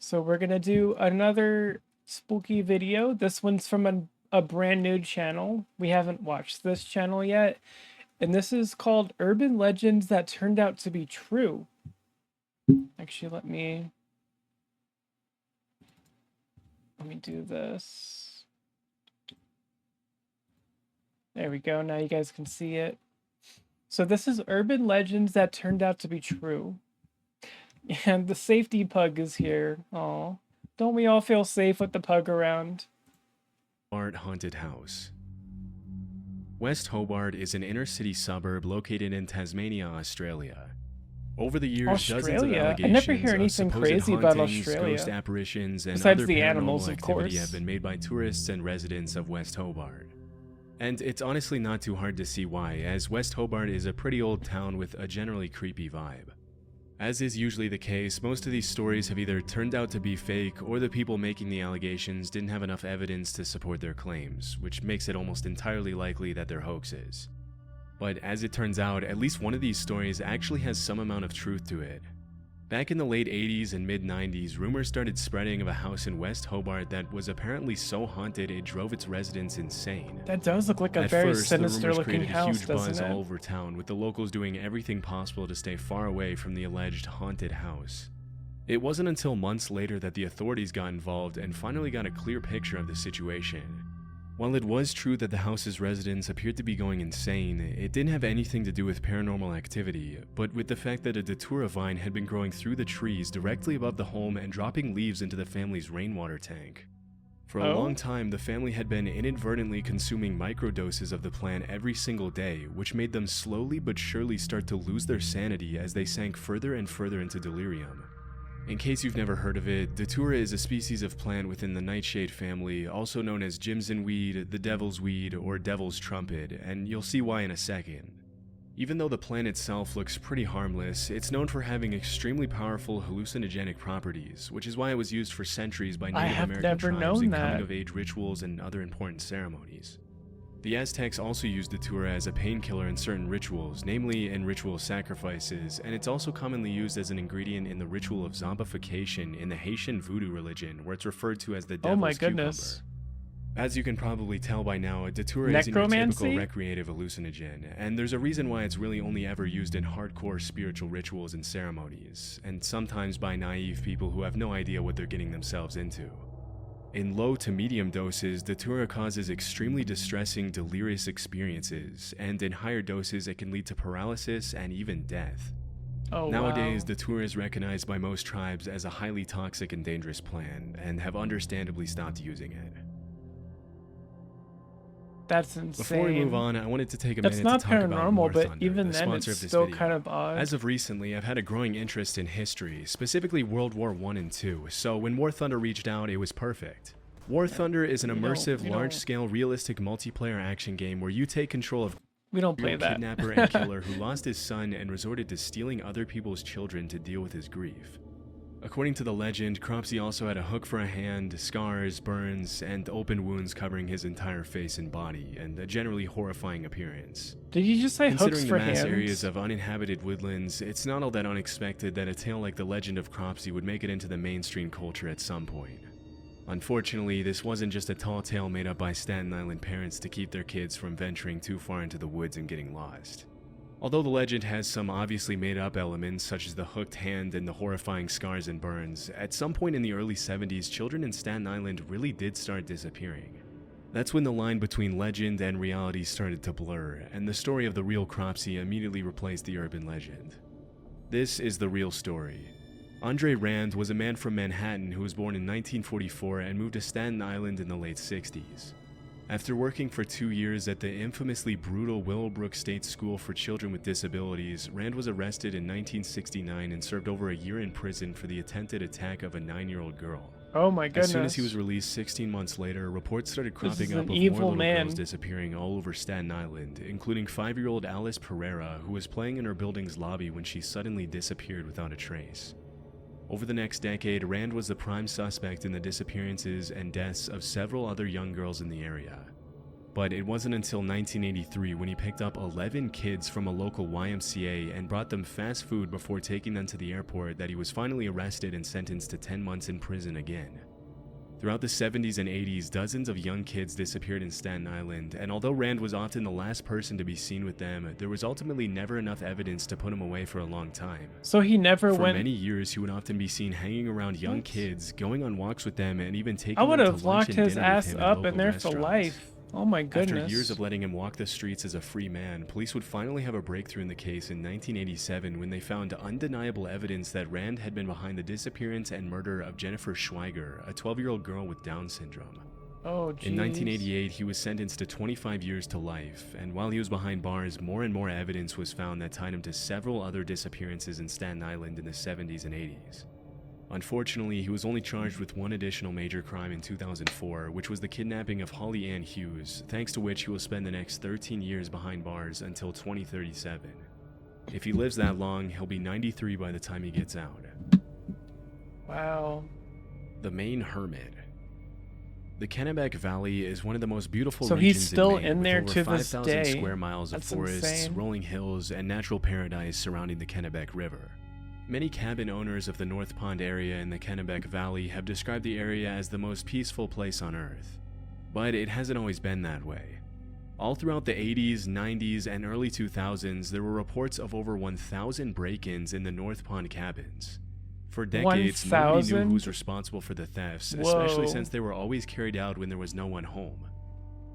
So we're gonna do another spooky video. This one's from a brand new channel. We haven't watched this channel yet. And this is called Urban Legends That Turned Out to Be True. Actually, let me do this. There we go. Now you guys can see it. So this is Urban Legends That Turned Out to Be True. And the safety pug is here. Aw. Don't we all feel safe with the pug around? Hobart Haunted House. West Hobart is an inner-city suburb located in Tasmania, Australia. Over the years, dozens of allegations I never hear anything of supposed crazy about hauntings, Australia. ghost apparitions, and Besides other the paranormal animals, of activity course. have been made by tourists and residents of West Hobart. And it's honestly not too hard to see why, as West Hobart is a pretty old town with a generally creepy vibe. As is usually the case, most of these stories have either turned out to be fake, or the people making the allegations didn't have enough evidence to support their claims, which makes it almost entirely likely that they're hoaxes. But as it turns out, at least one of these stories actually has some amount of truth to it. Back in the late 80s and mid-90s, rumors started spreading of a house in West Hobart that was apparently so haunted it drove its residents insane. That does look like a very sinister looking house, doesn't it? The rumors created a huge buzz all over town, with the locals doing everything possible to stay far away from the alleged haunted house. It wasn't until months later that the authorities got involved and finally got a clear picture of the situation. While it was true that the house's residents appeared to be going insane, it didn't have anything to do with paranormal activity, but with the fact that a datura vine had been growing through the trees directly above the home and dropping leaves into the family's rainwater tank. For a long time, the family had been inadvertently consuming microdoses of the plant every single day, which made them slowly but surely start to lose their sanity as they sank further and further into delirium. In case you've never heard of it, datura is a species of plant within the nightshade family, also known as Jimson weed, the devil's weed, or devil's trumpet, and you'll see why in a second. Even though the plant itself looks pretty harmless, it's known for having extremely powerful hallucinogenic properties, which is why it was used for centuries by Native American tribes in coming-of-age rituals and other important ceremonies. The Aztecs also used datura as a painkiller in certain rituals, namely in ritual sacrifices, and it's also commonly used as an ingredient in the ritual of zombification in the Haitian voodoo religion, where it's referred to as the devil's cucumber. As you can probably tell by now, datura isn't your typical recreative hallucinogen, and there's a reason why it's really only ever used in hardcore spiritual rituals and ceremonies, and sometimes by naive people who have no idea what they're getting themselves into. In low to medium doses, datura causes extremely distressing, delirious experiences, and in higher doses it can lead to paralysis and even death. Nowadays, datura is recognized by most tribes as a highly toxic and dangerous plant, and have understandably stopped using it. That's insane. Before we move on, I wanted to take a minute to talk about paranormal, but even then it's still kind of odd. As of recently, I've had a growing interest in history, specifically World War I and II, so when War Thunder reached out, it was perfect. War Thunder is an immersive, large-scale, realistic multiplayer action game where you take control of a kidnapper and killer who lost his son and resorted to stealing other people's children to deal with his grief. According to the legend, Cropsey also had a hook for a hand, scars, burns, and open wounds covering his entire face and body, and a generally horrifying appearance. Did you just say hooks for hands? Considering the mass areas of uninhabited woodlands, it's not all that unexpected that a tale like the legend of Cropsey would make it into the mainstream culture at some point. Unfortunately, this wasn't just a tall tale made up by Staten Island parents to keep their kids from venturing too far into the woods and getting lost. Although the legend has some obviously made-up elements, such as the hooked hand and the horrifying scars and burns, at some point in the early 70s, children in Staten Island really did start disappearing. That's when the line between legend and reality started to blur, and the story of the real Cropsey immediately replaced the urban legend. This is the real story. Andre Rand was a man from Manhattan who was born in 1944 and moved to Staten Island in the late 60s. After working for 2 years at the infamously brutal Willowbrook State School for Children with Disabilities, Rand was arrested in 1969 and served over a year in prison for the attempted attack of a 9-year-old girl. Oh my goodness. As soon as he was released 16 months later, reports started cropping up of more little girls disappearing all over Staten Island, including 5-year-old Alice Pereira, who was playing in her building's lobby when she suddenly disappeared without a trace. Over the next decade, Rand was the prime suspect in the disappearances and deaths of several other young girls in the area. But it wasn't until 1983 when he picked up 11 kids from a local YMCA and brought them fast food before taking them to the airport that he was finally arrested and sentenced to 10 months in prison again. Throughout the 70s and 80s, dozens of young kids disappeared in Staten Island, and although Rand was often the last person to be seen with them, there was ultimately never enough evidence to put him away for a long time. So he never For went. many years, he would often be seen hanging around young kids, going on walks with them, and even taking I would them to have lunch locked and his dinner with ass him up in in local there for restaurants. life. Oh my goodness. After years of letting him walk the streets as a free man, police would finally have a breakthrough in the case in 1987 when they found undeniable evidence that Rand had been behind the disappearance and murder of Jennifer Schweiger, a 12-year-old girl with Down syndrome. Oh, jeez. In 1988, he was sentenced to 25 years to life, and while he was behind bars, more and more evidence was found that tied him to several other disappearances in Staten Island in the 70s and 80s. Unfortunately, he was only charged with one additional major crime in 2004, which was the kidnapping of Holly Ann Hughes, thanks to which he will spend the next 13 years behind bars until 2037. If he lives that long, he'll be 93 by the time he gets out. Wow. The Maine Hermit. The Kennebec Valley is one of the most beautiful So regions he's still Maine, in with there over to this 5,000 day. square miles of That's forests, insane. rolling hills, and natural paradise surrounding the Kennebec River. Many cabin owners of the North Pond area in the Kennebec Valley have described the area as the most peaceful place on Earth. But it hasn't always been that way. All throughout the 80s, 90s, and early 2000s, there were reports of over 1,000 break-ins in the North Pond cabins. For decades, nobody knew who was 1,000? responsible for the thefts, Whoa. especially since they were always carried out when there was no one home.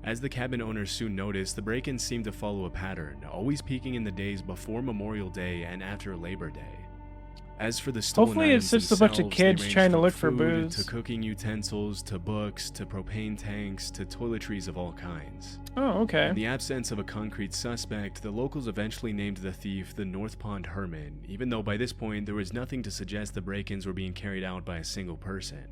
As the cabin owners soon noticed, the break-ins seemed to follow a pattern, always peaking in the days before Memorial Day and after Labor Day. As for the stolen Hopefully it's items just a bunch of themselves, kids they ranged trying to from look for food booze. to cooking utensils, to books, to propane tanks, to toiletries of all kinds. Oh, okay. In the absence of a concrete suspect, the locals eventually named the thief the North Pond Hermit, even though by this point there was nothing to suggest the break-ins were being carried out by a single person.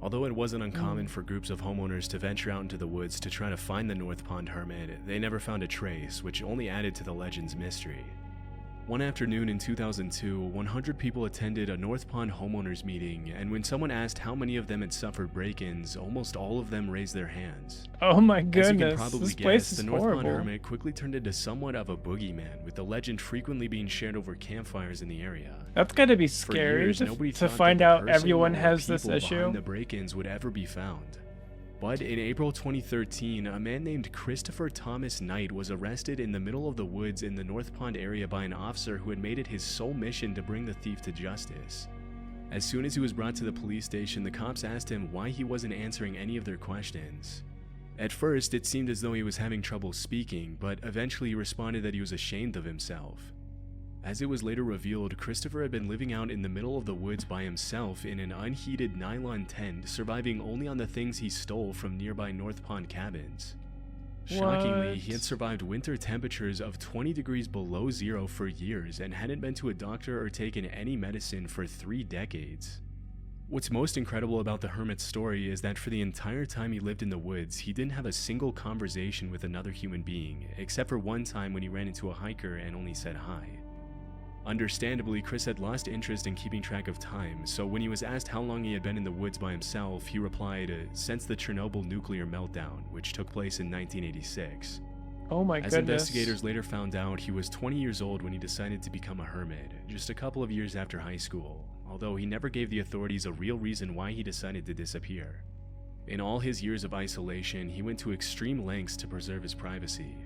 Although it wasn't uncommon for groups of homeowners to venture out into the woods to try to find the North Pond Hermit, they never found a trace, which only added to the legend's mystery. One afternoon in 2002, 100 people attended a North Pond homeowners meeting, and when someone asked how many of them had suffered break-ins, almost all of them raised their hands. Oh my As you goodness. can probably This guess, place is the North Pond horrible. Hermit quickly turned into somewhat of a boogeyman, with the legend frequently being shared over campfires in the area. That's gotta be For scary years, to, nobody to thought that find the out person everyone or has this people issue. behind the break-ins would ever be found. But in April 2013, a man named Christopher Thomas Knight was arrested in the middle of the woods in the North Pond area by an officer who had made it his sole mission to bring the thief to justice. As soon as he was brought to the police station, the cops asked him why he wasn't answering any of their questions. At first, it seemed as though he was having trouble speaking, but eventually he responded that he was ashamed of himself. As it was later revealed, Christopher had been living out in the middle of the woods by himself in an unheated nylon tent, surviving only on the things he stole from nearby North Pond cabins. Shockingly, he had What? survived winter temperatures of 20 degrees below zero for years and hadn't been to a doctor or taken any medicine for 3 decades. What's most incredible about the hermit's story is that for the entire time he lived in the woods, he didn't have a single conversation with another human being, except for one time when he ran into a hiker and only said hi. Understandably, Chris had lost interest in keeping track of time, so when he was asked how long he had been in the woods by himself, he replied, since the Chernobyl nuclear meltdown, which took place in 1986. Oh my As goodness. investigators later found out, he was 20 years old when he decided to become a hermit, just a couple of years after high school, although he never gave the authorities a real reason why he decided to disappear. In all his years of isolation, he went to extreme lengths to preserve his privacy.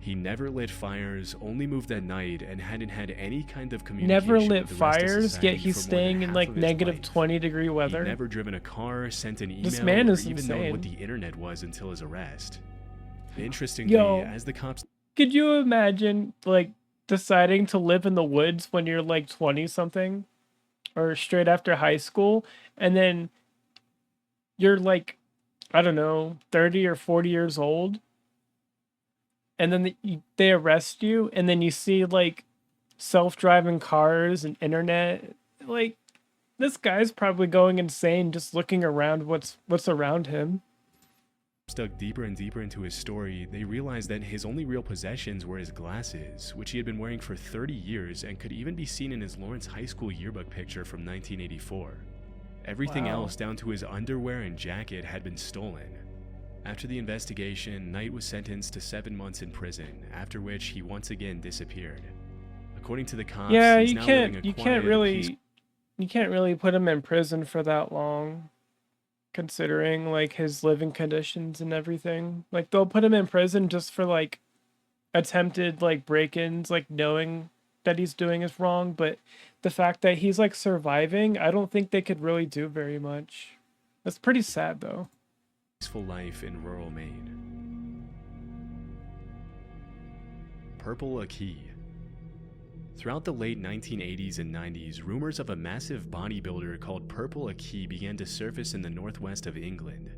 He never lit fires, only moved at night, and hadn't had any kind of communication Never lit with the rest of fires, society yet he's for more than staying in half like of his negative life. 20-degree weather. He'd never driven a car, sent an email, This man is or even known what the insane. internet was until his arrest. Interestingly, Yo. as the cops Could you imagine like deciding to live in the woods when you're like 20 something or straight after high school, and then you're like, I don't know, 30 or 40 years old, and then they arrest you, and then you see like self-driving cars and internet, like this guy's probably going insane just looking around what's around him. dug deeper and deeper into his story, they realized that his only real possessions were his glasses, which he had been wearing for 30 years and could even be seen in his Lawrence High School yearbook picture from 1984. Everything Wow. else, down to his underwear and jacket, had been stolen. After the investigation, Knight was sentenced to 7 months in prison, after which he once again disappeared. According to the cops, Yeah, he's now living a you can't quiet, peaceful. really put him in prison for that long, considering like his living conditions and everything. Like they'll put him in prison just for like attempted like break-ins, like knowing that he's doing is wrong, but the fact that he's like surviving, I don't think they could really do very much. That's pretty sad though. Life in rural Maine. Purple Key. Throughout the late 1980s and 90s, rumors of a massive bodybuilder called Purple Key began to surface in the northwest of England.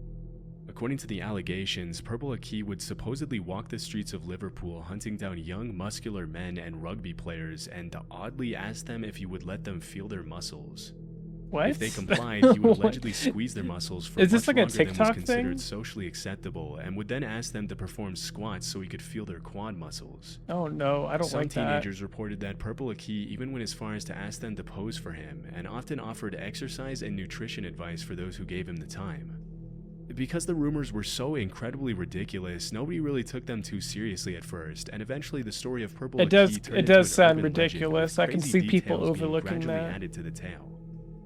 According to the allegations, Purple Key would supposedly walk the streets of Liverpool hunting down young muscular men and rugby players and oddly ask them if he would let them feel their muscles. What? If they complied, he would allegedly squeeze their muscles for Is this much like a longer than was TikTok considered thing? socially acceptable, and would then ask them to perform squats so he could feel their quad muscles. Oh no, I don't Some like that. teenagers reported that Purple Key even went as far as to ask them to pose for him, and often offered exercise and nutrition advice for those who gave him the time. Because the rumors were so incredibly ridiculous, nobody really took them too seriously at first, and eventually the story of Purple Key turned into It does an sound urban legend, ridiculous. with I can crazy see people details being overlooking gradually that. added to the tale,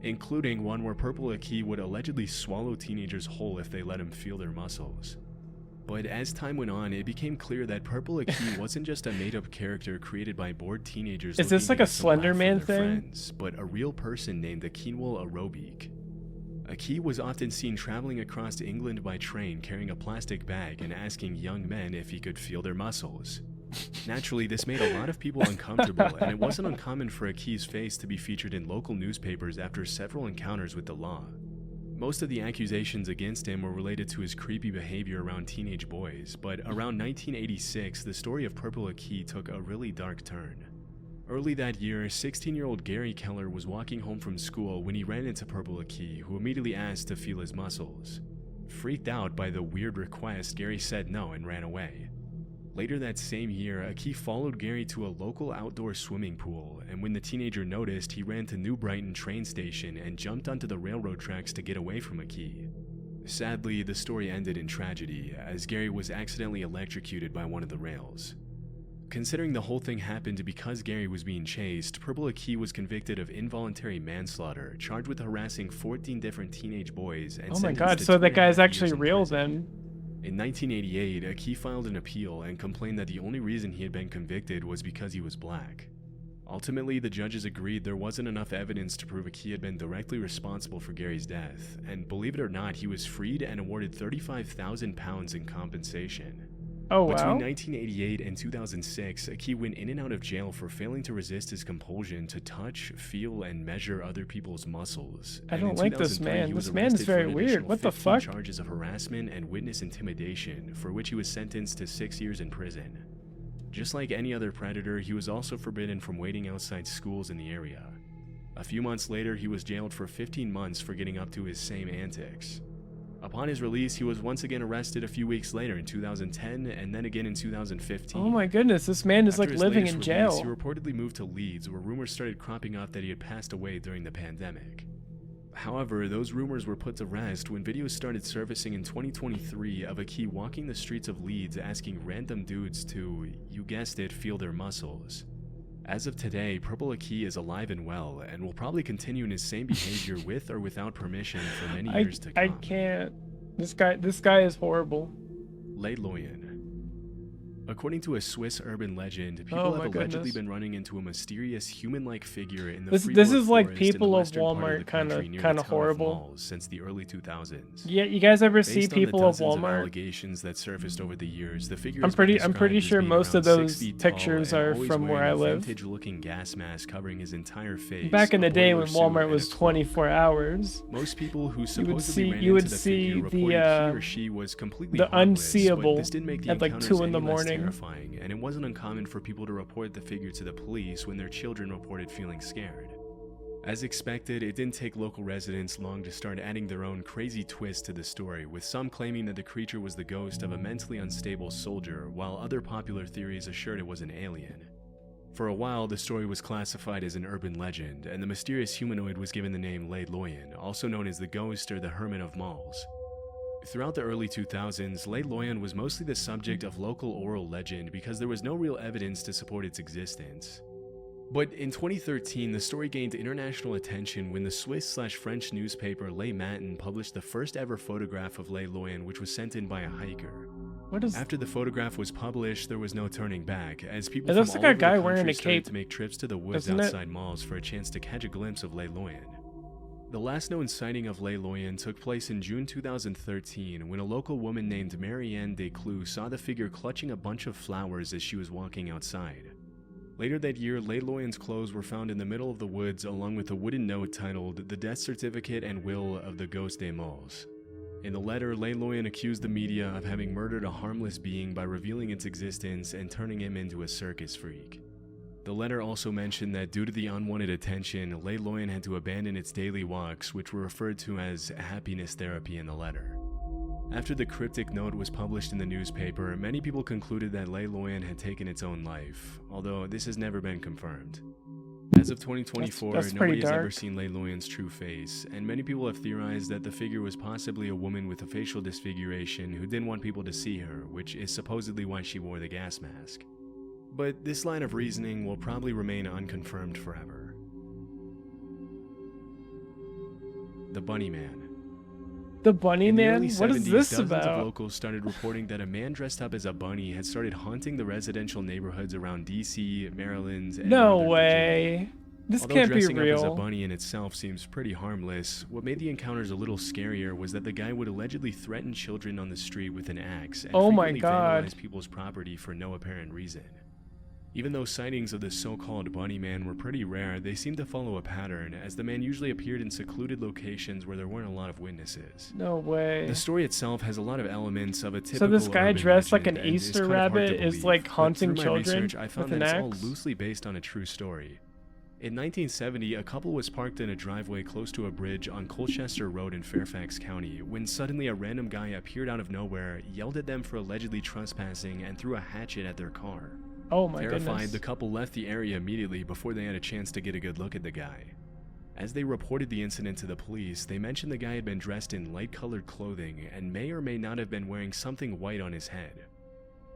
including one where Purple Key would allegedly swallow teenagers whole if they let him feel their muscles. But as time went on, it became clear that Purple Key wasn't just a made-up character created by bored teenagers. Is this looking to like a get some Slender laugh from Man their thing? friends, but a real person named Akinwul Arobic. Aki was often seen traveling across England by train carrying a plastic bag and asking young men if he could feel their muscles. Naturally, this made a lot of people uncomfortable, and it wasn't uncommon for Aki's face to be featured in local newspapers after several encounters with the law. Most of the accusations against him were related to his creepy behavior around teenage boys, but around 1986, the story of Purple Aki took a really dark turn. Early that year, 16-year-old Gary Keller was walking home from school when he ran into Purple Aki, who immediately asked to feel his muscles. Freaked out by the weird request, Gary said no and ran away. Later that same year, Aki followed Gary to a local outdoor swimming pool, and when the teenager noticed, he ran to New Brighton train station and jumped onto the railroad tracks to get away from Aki. Sadly, the story ended in tragedy, as Gary was accidentally electrocuted by one of the rails. Considering the whole thing happened because Gary was being chased, Purple Aki was convicted of involuntary manslaughter, charged with harassing 14 different teenage boys, and Oh my sentenced god, to so that 2.5 guy's years actually in real prison. then. In 1988, Aki filed an appeal and complained that the only reason he had been convicted was because he was black. Ultimately, the judges agreed there wasn't enough evidence to prove Aki had been directly responsible for Gary's death, and believe it or not, he was freed and awarded £35,000 in compensation. Oh Between wow. 1988 and 2006, Aki went in and out of jail for failing to resist his compulsion to touch, feel, and measure other people's muscles. I And don't in like this 2003, man. he was This man is arrested for very an weird. additional What the 15 fuck? charges of harassment and witness intimidation, for which he was sentenced to 6 years in prison. Just like any other predator, he was also forbidden from waiting outside schools in the area. A few months later, he was jailed for 15 months for getting up to his same antics. Upon his release, he was once again arrested a few weeks later in 2010 and then again in 2015. Oh my goodness, this man is After like his living latest in release, jail. he reportedly moved to Leeds, where rumors started cropping up that he had passed away during the pandemic. However, those rumors were put to rest when videos started surfacing in 2023 of Aki walking the streets of Leeds asking random dudes to, you guessed it, feel their muscles. As of today, Purple Aki is alive and well, and will probably continue in his same behavior with or without permission for many years to come. I can't. This guy is horrible. Lei Loyan. According to a Swiss urban legend, people Oh have my allegedly goodness. been running into a mysterious human-like figure in the This Freeport is like Forest in the people of western part Walmart the country kinda near the kinda town of horrible. Malls since the early 2000s. Yeah, you guys ever see Based on the people of dozens Walmart? allegations that surfaced over the years, the figure I'm has been pretty described as sure being most of around 6 those feet tall pictures and are always from where wearing I a live. vintage-looking gas mask covering his entire face. Back in a the day boiler when suit, Walmart and was a cloak. 24 hours. Most people who You would supposedly ran you would into the see figure reported he or she was completely the harmless, unseeable but this didn't make the at like encounters 2 in the any less morning. terrifying, and it wasn't uncommon for people to report the figure to the police when their children reported feeling scared. As expected, it didn't take local residents long to start adding their own crazy twist to the story, with some claiming that the creature was the ghost of a mentally unstable soldier, while other popular theories assured it was an alien. For a while, the story was classified as an urban legend, and the mysterious humanoid was given the name Lei Loyan, also known as the Ghost or the Hermit of Malls. Throughout the early 2000s, Lei Loyan was mostly the subject of local oral legend because there was no real evidence to support its existence. But in 2013, the story gained international attention when the Swiss/French newspaper Le Matin published the first ever photograph of Lei Loyan, which was sent in by a hiker. What is? After the photograph was published, there was no turning back, as people It from looks like all a over guy the wearing country a started cape, to make trips to the woods isn't it? outside malls for a chance to catch a glimpse of Lei Loyan. The last known sighting of Lei Loyan took place in June 2013 when a local woman named Marianne Desclous saw the figure clutching a bunch of flowers as she was walking outside. Later that year, Lei Loyan's clothes were found in the middle of the woods along with a wooden note titled "The Death Certificate and Will of the Ghost des Moles." In the letter, Lei Loyan accused the media of having murdered a harmless being by revealing its existence and turning him into a circus freak. The letter also mentioned that due to the unwanted attention, Lei Loyan had to abandon its daily walks, which were referred to as happiness therapy in the letter. After the cryptic note was published in the newspaper, many people concluded that Lei Loyan had taken its own life, although this has never been confirmed. As of 2024, That's nobody pretty has ever dark. seen Lei Loyan's true face, and many people have theorized that the figure was possibly a woman with a facial disfiguration who didn't want people to see her, which is supposedly why she wore the gas mask. But this line of reasoning will probably remain unconfirmed forever. The Bunny Man. The Bunny In the Man? early What 70s, is this dozens of about? locals started reporting that a man dressed up as a bunny had started haunting the residential neighborhoods around DC, Maryland, and No Northern Virginia. way. This Although can't be dressing up as a real. bunny in itself seems pretty harmless, what made the encounters a little scarier was that the guy would allegedly threaten children on the street with an axe and Oh my frequently God. vandalize people's property for no apparent reason. Even though sightings of the so-called Bunny Man were pretty rare, they seemed to follow a pattern, as the man usually appeared in secluded locations where there weren't a lot of witnesses. No way. The story itself has a lot of elements of a typical So this guy urban dressed like an legend and is Easter kind of hard to rabbit is believe, like but haunting through my children research, I found with that an it's all axe? loosely based on a true story. In 1970, a couple was parked in a driveway close to a bridge on Colchester Road in Fairfax County when suddenly a random guy appeared out of nowhere, yelled at them for allegedly trespassing, and threw a hatchet at their car. Oh my Terrified, goodness. the couple left the area immediately before they had a chance to get a good look at the guy. As they reported the incident to the police, they mentioned the guy had been dressed in light-colored clothing and may or may not have been wearing something white on his head.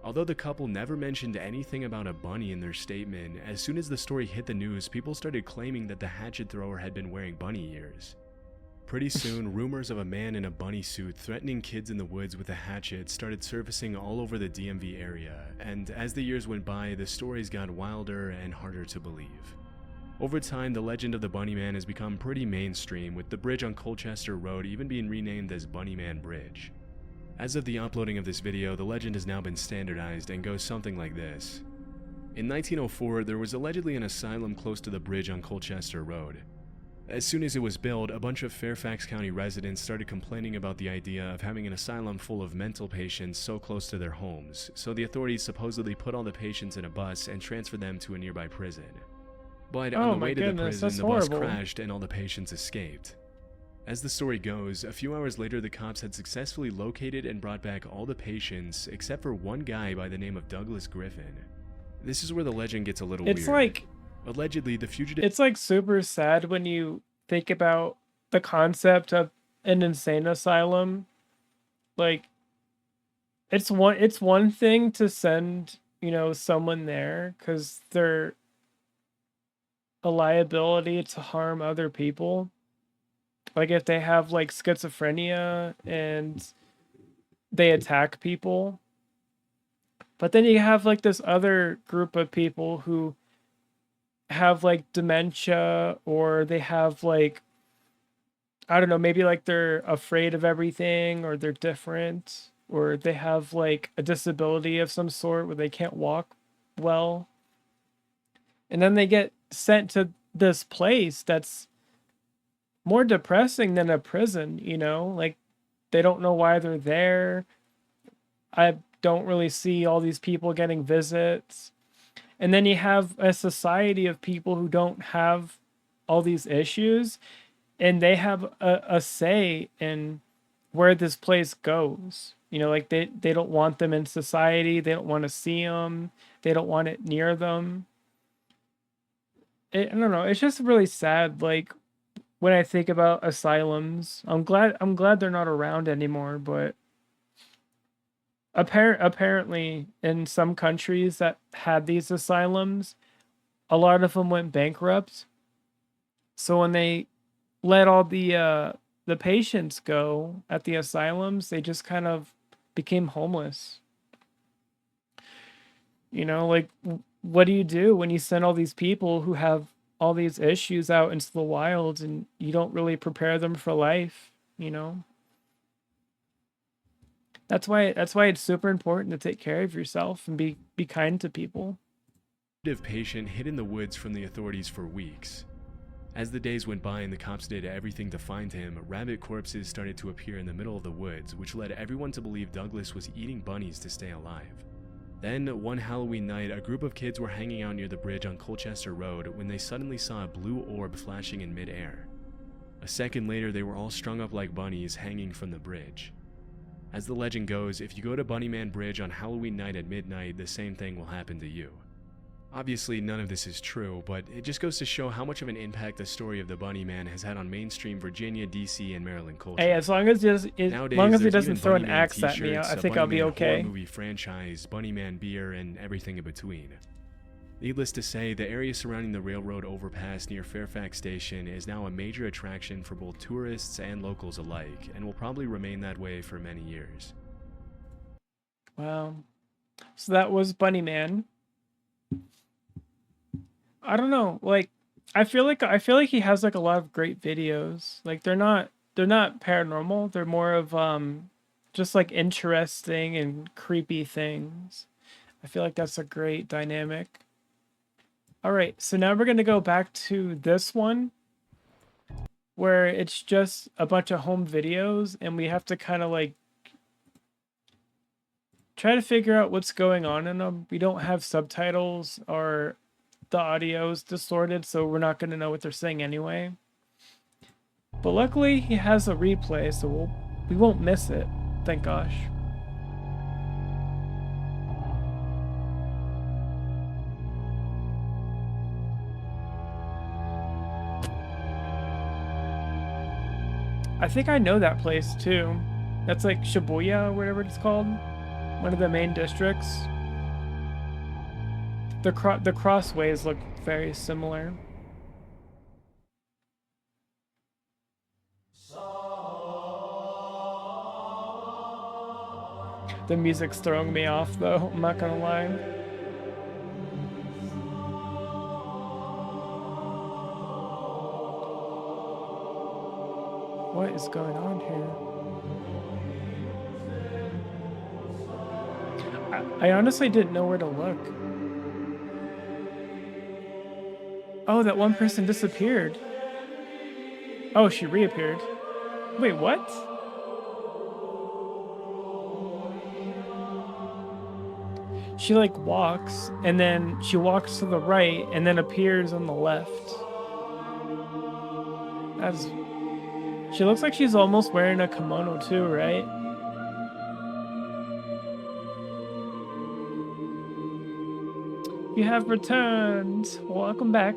Although the couple never mentioned anything about a bunny in their statement, as soon as the story hit the news, people started claiming that the hatchet thrower had been wearing bunny ears. Pretty soon, rumors of a man in a bunny suit threatening kids in the woods with a hatchet started surfacing all over the DMV area, and as the years went by, the stories got wilder and harder to believe. Over time, the legend of the Bunny Man has become pretty mainstream, with the bridge on Colchester Road even being renamed as Bunny Man Bridge. As of the uploading of this video, the legend has now been standardized and goes something like this. In 1904, there was allegedly an asylum close to the bridge on Colchester Road. As soon as it was built, a bunch of Fairfax County residents started complaining about the idea of having an asylum full of mental patients so close to their homes, so the authorities supposedly put all the patients in a bus and transferred them to a nearby prison. But on Oh the my way to the goodness, prison, that's the bus horrible. crashed and all the patients escaped. As the story goes, a few hours later the cops had successfully located and brought back all the patients except for one guy by the name of Douglas Griffin. This is where the legend gets a little It's weird. like Allegedly, the fugitive it's like super sad when you think about the concept of an insane asylum. Like it's one thing to send, someone there cuz they're a liability to harm other people. Like if they have like schizophrenia and they attack people. But then you have like this other group of people who have like dementia, or they have like, I don't know, maybe like they're afraid of everything, or they're different, or they have like a disability of some sort where they can't walk well. And then they get sent to this place that's more depressing than a prison, like they don't know why they're there. I don't really see all these people getting visits. And then you have a society of people who don't have all these issues, and they have a say in where this place goes. Like they don't want them in society. They don't want to see them. They don't want it near them. I don't know. It's just really sad. Like when I think about asylums. I'm glad they're not around anymore, but apparently in some countries that had these asylums, a lot of them went bankrupt. So when they let all the patients go at the asylums, they just kind of became homeless. You know, like what do you do when you send all these people who have all these issues out into the wild and you don't really prepare them for life, you know? That's why it's super important to take care of yourself and be kind to people. Patient hid in the woods from the authorities for weeks. As the days went by and the cops did everything to find him, rabbit corpses started to appear in the middle of the woods, which led everyone to believe Douglas was eating bunnies to stay alive. Then, one Halloween night, a group of kids were hanging out near the bridge on Colchester Road when they suddenly saw a blue orb flashing in midair. A second later, they were all strung up like bunnies hanging from the bridge. As the legend goes, if you go to Bunnyman Bridge on Halloween night at midnight, the same thing will happen to you. Obviously, none of this is true, but it just goes to show how much of an impact the story of the Bunnyman has had on mainstream Virginia, DC, and Maryland culture. Hey, as long as he doesn't throw an axe at me, I think I'll be okay. Horror movie franchise, Bunnyman beer, and everything in between. Needless to say, the area surrounding the railroad overpass near Fairfax Station is now a major attraction for both tourists and locals alike, and will probably remain that way for many years. Wow. So that was Bunnyman. I don't know, like I feel like he has like a lot of great videos. Like they're not paranormal. They're more of just like interesting and creepy things. I feel like that's a great dynamic. All right, so now we're going to go back to this one where it's just a bunch of home videos and we have to kind of like try to figure out what's going on in them. We don't have subtitles or the audio is distorted, so we're not going to know what they're saying anyway. But luckily, he has a replay, so we won't miss it. Thank gosh. I think I know that place too. That's like Shibuya or whatever it's called. One of the main districts. The crossways look very similar. The music's throwing me off though, I'm not gonna lie. What is going on here? I honestly didn't know where to look. Oh, that one person disappeared. Oh, she reappeared. Wait, what? She like walks and then she walks to the right and then appears on the left. She looks like she's almost wearing a kimono too, right? You have returned. Welcome back.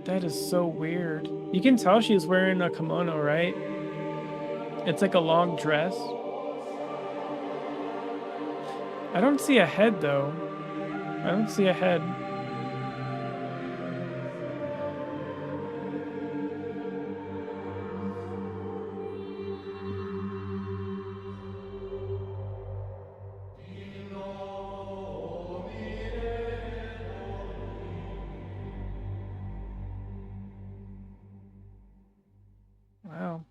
That is so weird. You can tell she's wearing a kimono, right? It's like a long dress. I don't see a head though. I don't see a head. Wow.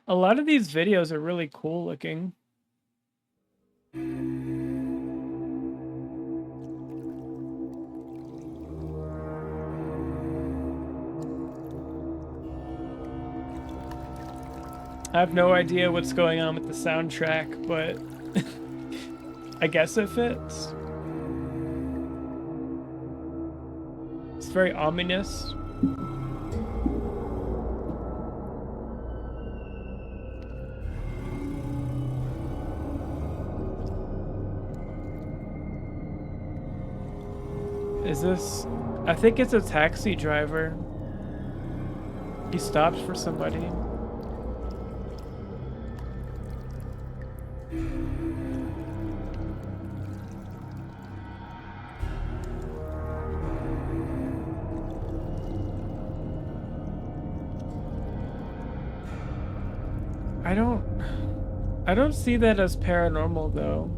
A lot of these videos are really cool looking. I have no idea what's going on with the soundtrack, but I guess it fits. It's very ominous. Is this... I think it's a taxi driver. He stopped for somebody. I don't... I don't see that as paranormal, though.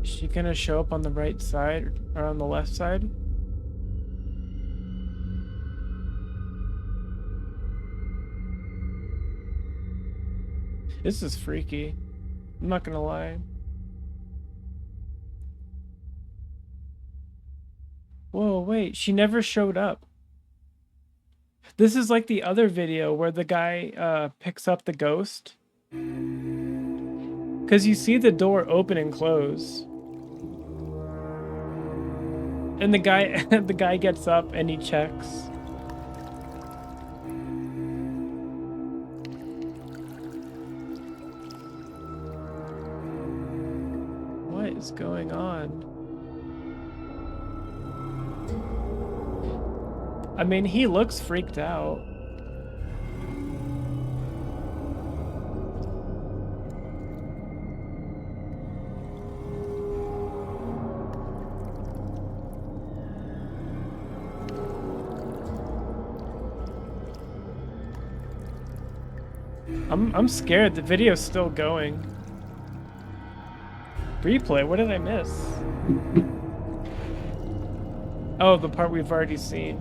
Is she gonna show up on the right side or on the left side? This is freaky. I'm not gonna lie. Whoa, wait, she never showed up. This is like the other video where the guy picks up the ghost. Because you see the door open and close. And the guy the guy gets up and he checks. What is going on? I mean, he looks freaked out. I'm scared. The video's still going. Replay, what did I miss? Oh, the part we've already seen.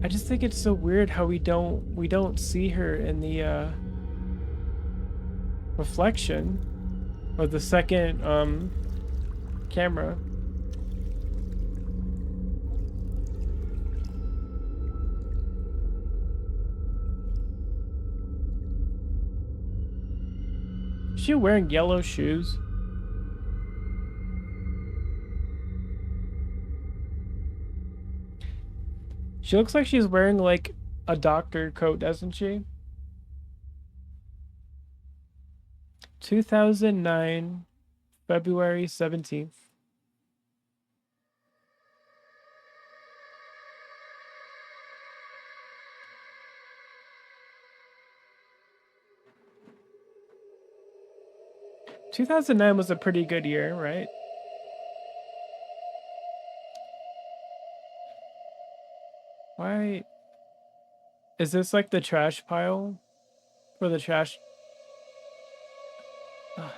I just think it's so weird how we don't see her in the reflection or the second camera. Is she wearing yellow shoes? She looks like she's wearing like a doctor coat, doesn't she? 2009, February 17th. Two 2009 was a pretty good year, right? Why is this like the trash pile for the trash? Ugh.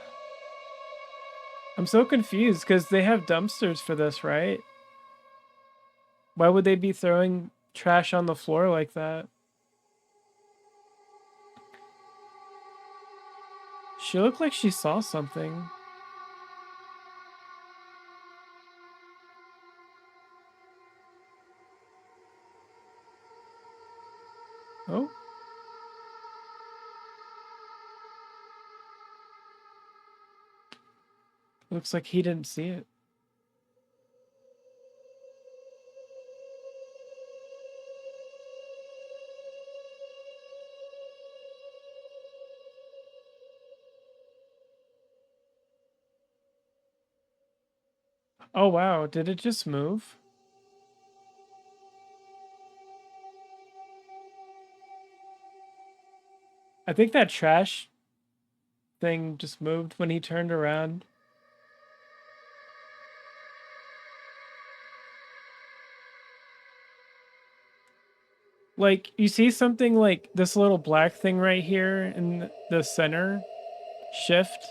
I'm so confused because they have dumpsters for this, right? Why would they be throwing trash on the floor like that? She looked like she saw something. Oh, looks like he didn't see it. Oh wow, did it just move? I think that trash thing just moved when he turned around. Like, you see something like this little black thing right here in the center shift?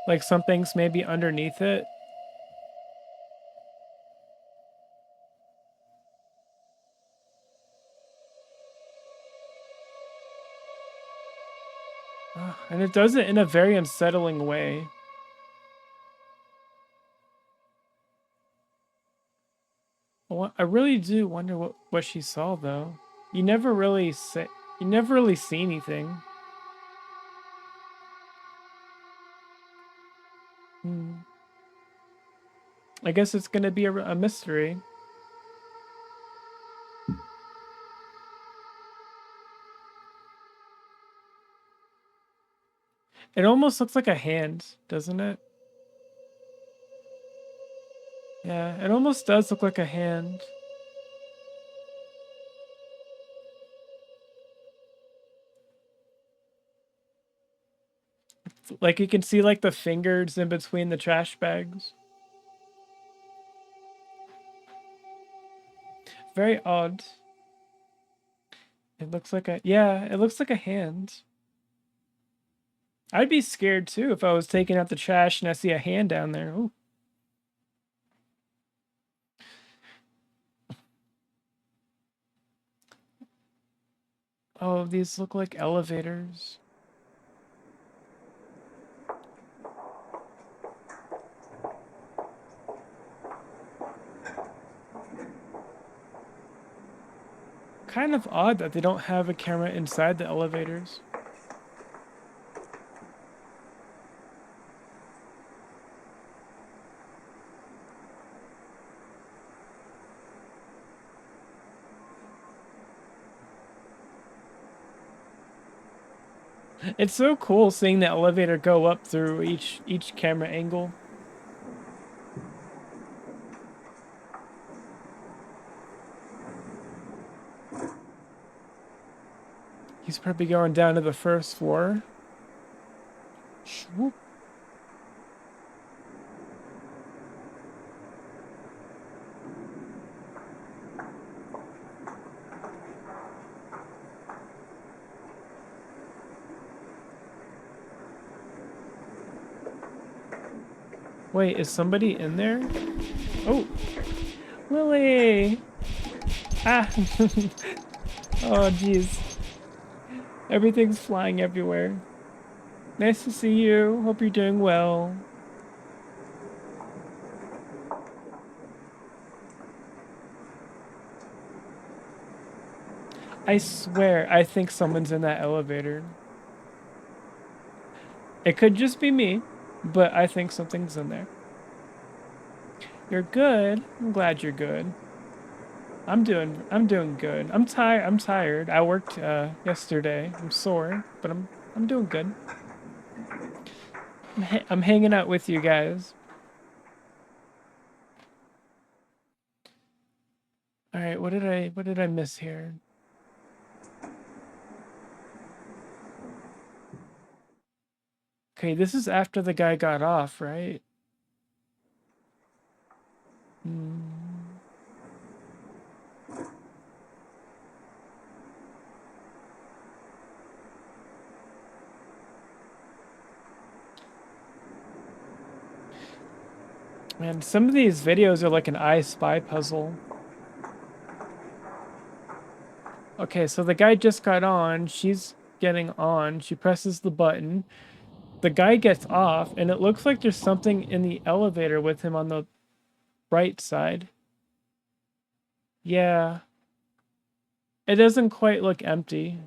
Like something's maybe underneath it. And it does it in a very unsettling way. I really do wonder what she saw though. You never really say you never really see anything. Hmm. I guess it's gonna be a mystery. It almost looks like a hand, doesn't it? Yeah, it almost does look like a hand. Like you can see like the fingers in between the trash bags. Very odd. It looks like it looks like a hand. I'd be scared too if I was taking out the trash and I see a hand down there. Ooh. Oh, these look like elevators. Kind of odd that they don't have a camera inside the elevators. It's so cool seeing the elevator go up through each camera angle. He's probably going down to the first floor. Swoop. Wait, is somebody in there? Oh, Lily! Ah! Oh, jeez. Everything's flying everywhere. Nice to see you. Hope you're doing well. I swear, I think someone's in that elevator. It could just be me, but I think something's in there. You're good. I'm glad you're good. I'm doing good. I'm tired. I worked yesterday. I'm sore, but I'm doing good. I'm hanging out with you guys. All right, what did I miss here? Okay, this is after the guy got off, right? Hmm. Man, some of these videos are like an I Spy puzzle. Okay, so the guy just got on. She's getting on. She presses the button. The guy gets off, and it looks like there's something in the elevator with him on the right side. Yeah. It doesn't quite look empty.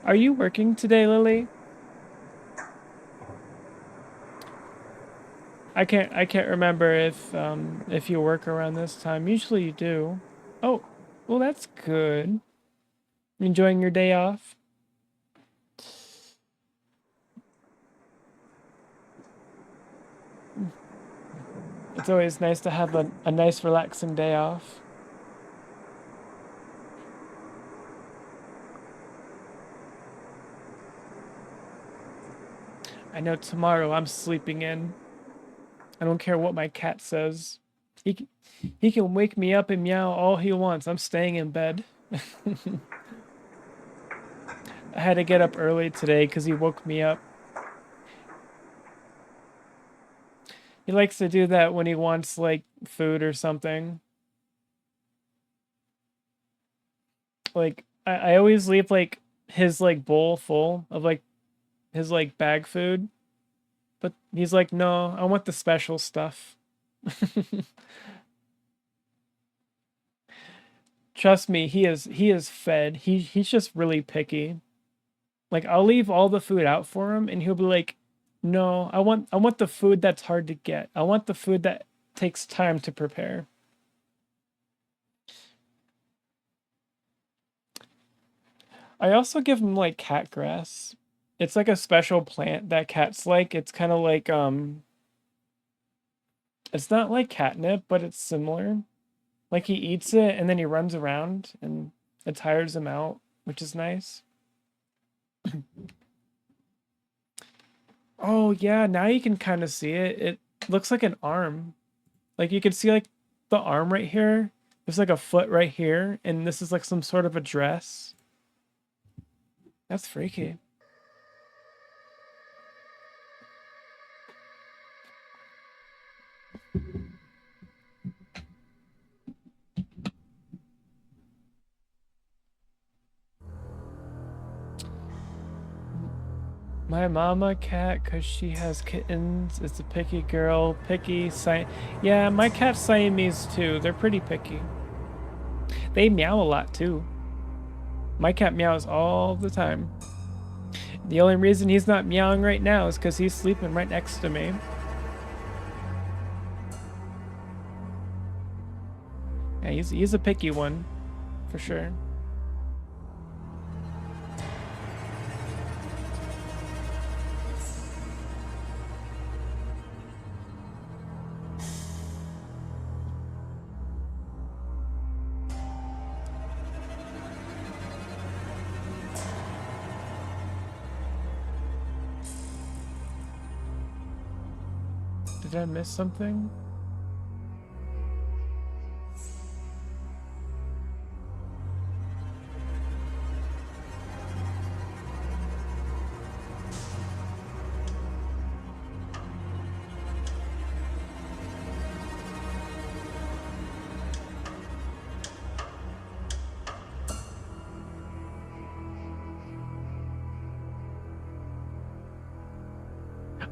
Are you working today, Lily? I can't remember if you work around this time. Usually you do. Oh, well that's good. Enjoying your day off? It's always nice to have a nice relaxing day off. I know tomorrow I'm sleeping in. I don't care what my cat says. He can wake me up and meow all he wants. I'm staying in bed. I had to get up early today because he woke me up. He likes to do that when he wants like food or something. Like I always leave like his like bowl full of like his like bag food, but he's like, no, I want the special stuff. Trust me, he is fed. He's just really picky. Like I'll leave all the food out for him and he'll be like, "No, I want the food that's hard to get. I want the food that takes time to prepare." I also give him like cat grass. It's like a special plant that cats like. It's kind of like it's not like catnip, but it's similar. Like he eats it and then he runs around and it tires him out, which is nice. Oh yeah, now you can kind of see it. It looks like an arm. Like you can see like the arm right here. There's like a foot right here, and this is like some sort of a dress. That's freaky. My mama cat, cause she has kittens. It's a picky girl. Picky Yeah, my cat's Siamese too. They're pretty picky. They meow a lot too. My cat meows all the time. The only reason he's not meowing right now is because he's sleeping right next to me. Yeah, he's a picky one, for sure. Did I miss something?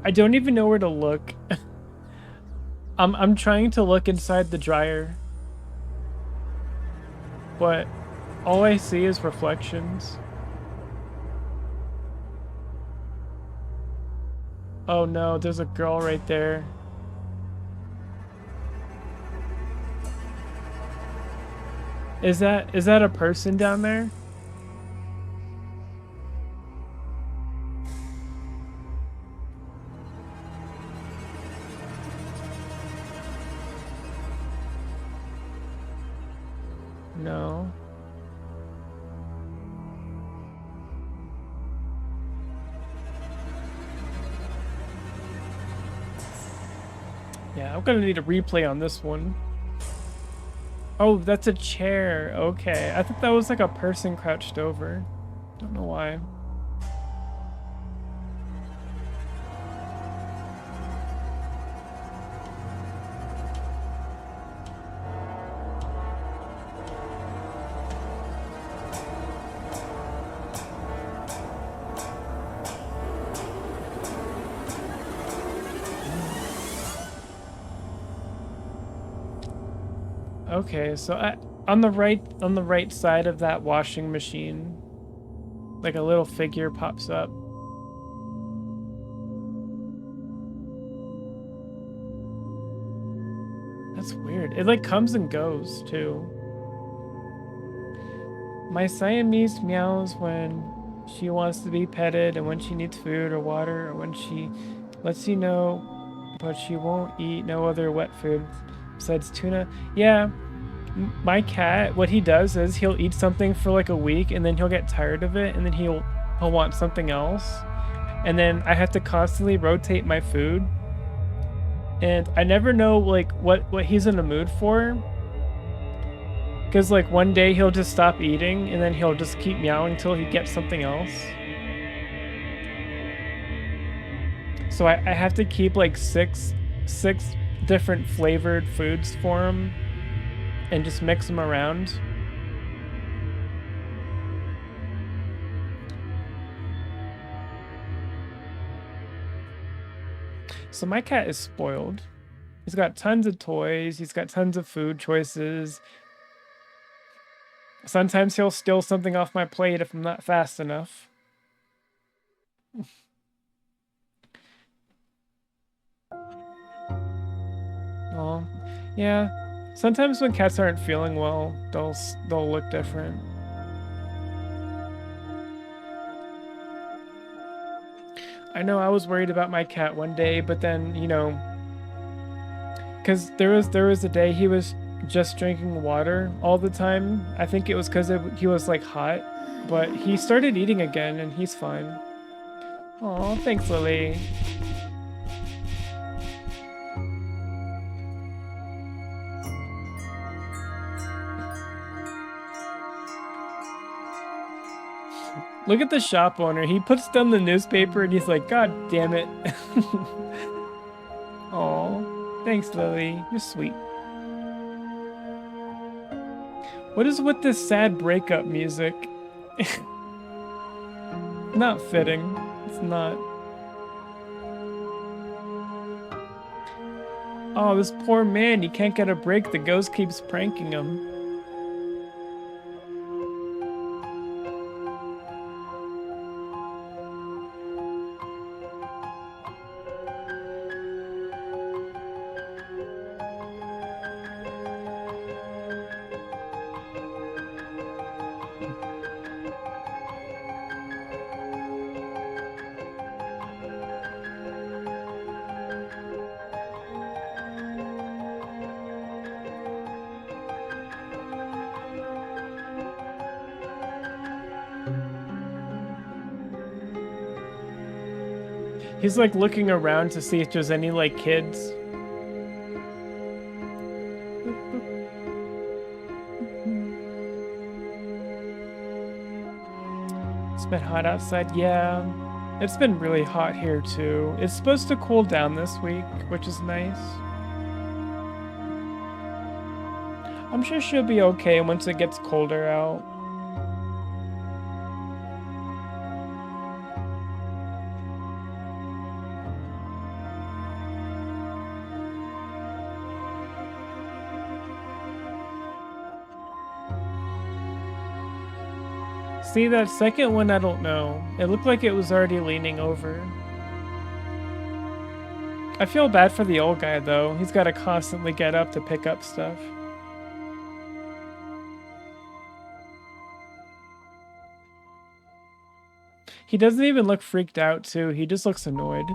I don't even know where to look. I'm trying to look inside the dryer, but all I see is reflections. Oh no, there's a girl right there. Is that a person down there? No. Yeah, I'm gonna need a replay on this one. Oh, that's a chair. Okay. I thought that was like a person crouched over. Don't know why. Okay, so on the right side of that washing machine, like a little figure pops up. That's weird. It like comes and goes too. My Siamese meows when she wants to be petted and when she needs food or water or when she lets you know, but she won't eat no other wet food besides tuna. Yeah, my cat, what he does is he'll eat something for like a week and then he'll get tired of it and then he'll want something else. And then I have to constantly rotate my food. And I never know like what he's in the mood for. Because like one day he'll just stop eating and then he'll just keep meowing until he gets something else. So I have to keep like six different flavored foods for him and just mix them around. So my cat is spoiled. He's got tons of toys. He's got tons of food choices. Sometimes he'll steal something off my plate if I'm not fast enough. Oh, yeah. Sometimes when cats aren't feeling well, they'll look different. I know I was worried about my cat one day, but then, you know, because there was a day he was just drinking water all the time. I think it was because he was like hot, but he started eating again and he's fine. Oh, thanks, Lily. Look at the shop owner. He puts down the newspaper and he's like, God damn it. Oh, thanks, Lily. You're sweet. What is with this sad breakup music? Not fitting. It's not. Oh, this poor man. He can't get a break. The ghost keeps pranking him. He's like looking around to see if there's any like kids. It's been hot outside. Yeah, it's been really hot here too. It's supposed to cool down this week, which is nice. I'm sure she'll be okay once it gets colder out. See, that second one, I don't know. It looked like it was already leaning over. I feel bad for the old guy, though. He's got to constantly get up to pick up stuff. He doesn't even look freaked out, too. He just looks annoyed.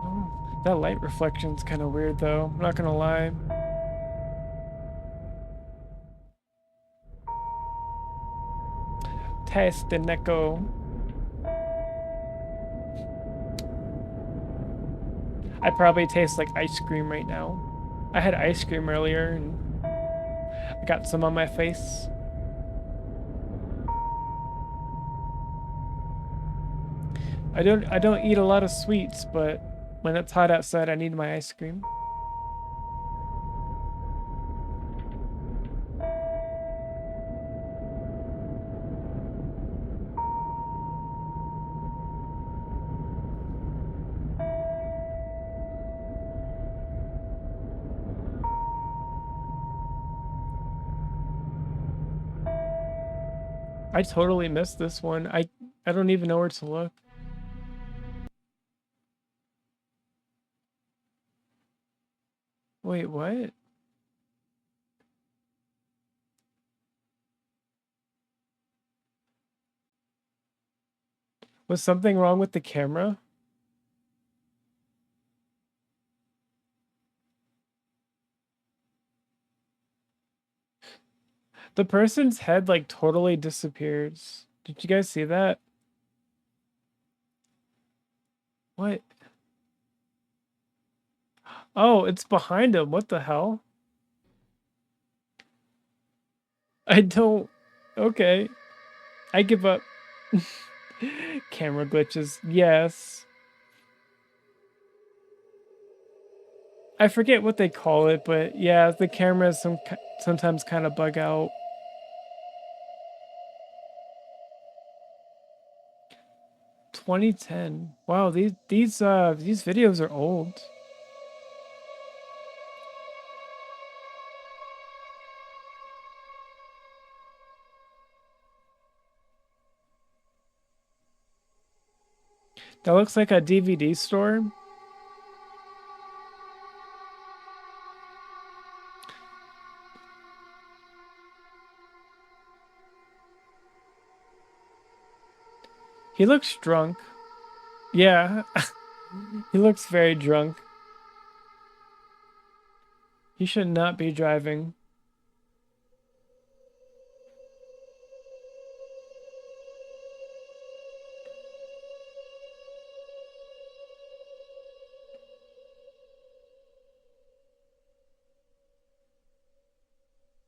Oh, that light reflection's kind of weird, though. I'm not gonna lie. Taste the Neko. I probably taste like ice cream right now. I had ice cream earlier and I got some on my face. I don't eat a lot of sweets, but when it's hot outside, I need my ice cream. I totally missed this one. I don't even know where to look. Wait, what? Was something wrong with the camera? The person's head like totally disappears. Did you guys see that? What? Oh, it's behind him. What the hell? I don't. Okay. I give up. Camera glitches. Yes. I forget what they call it, but yeah, the cameras sometimes kind of bug out. 2010. Wow, these videos are old. That looks like a DVD store. He looks drunk. Yeah, he looks very drunk. He should not be driving.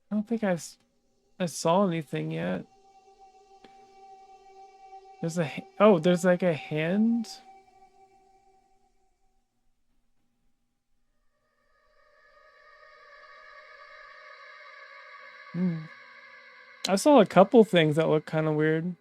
I don't think I saw anything yet. Oh, there's like a hand. Hmm. I saw a couple things that look kind of weird.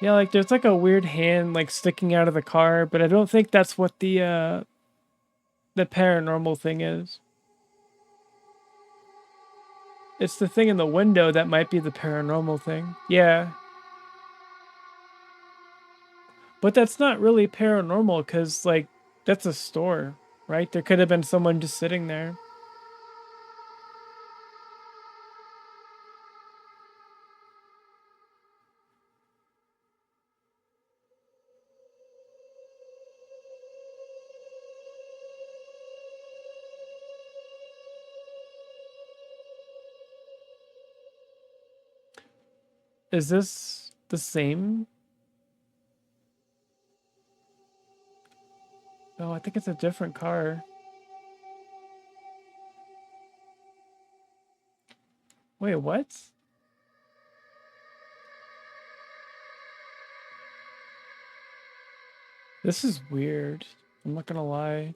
Yeah, like there's like a weird hand like sticking out of the car, but I don't think that's what the paranormal thing is. It's the thing in the window that might be the paranormal thing. Yeah. But that's not really paranormal cuz like that's a store, right? There could have been someone just sitting there. Is this the same? Oh, I think it's a different car. Wait, what? This is weird. I'm not gonna lie.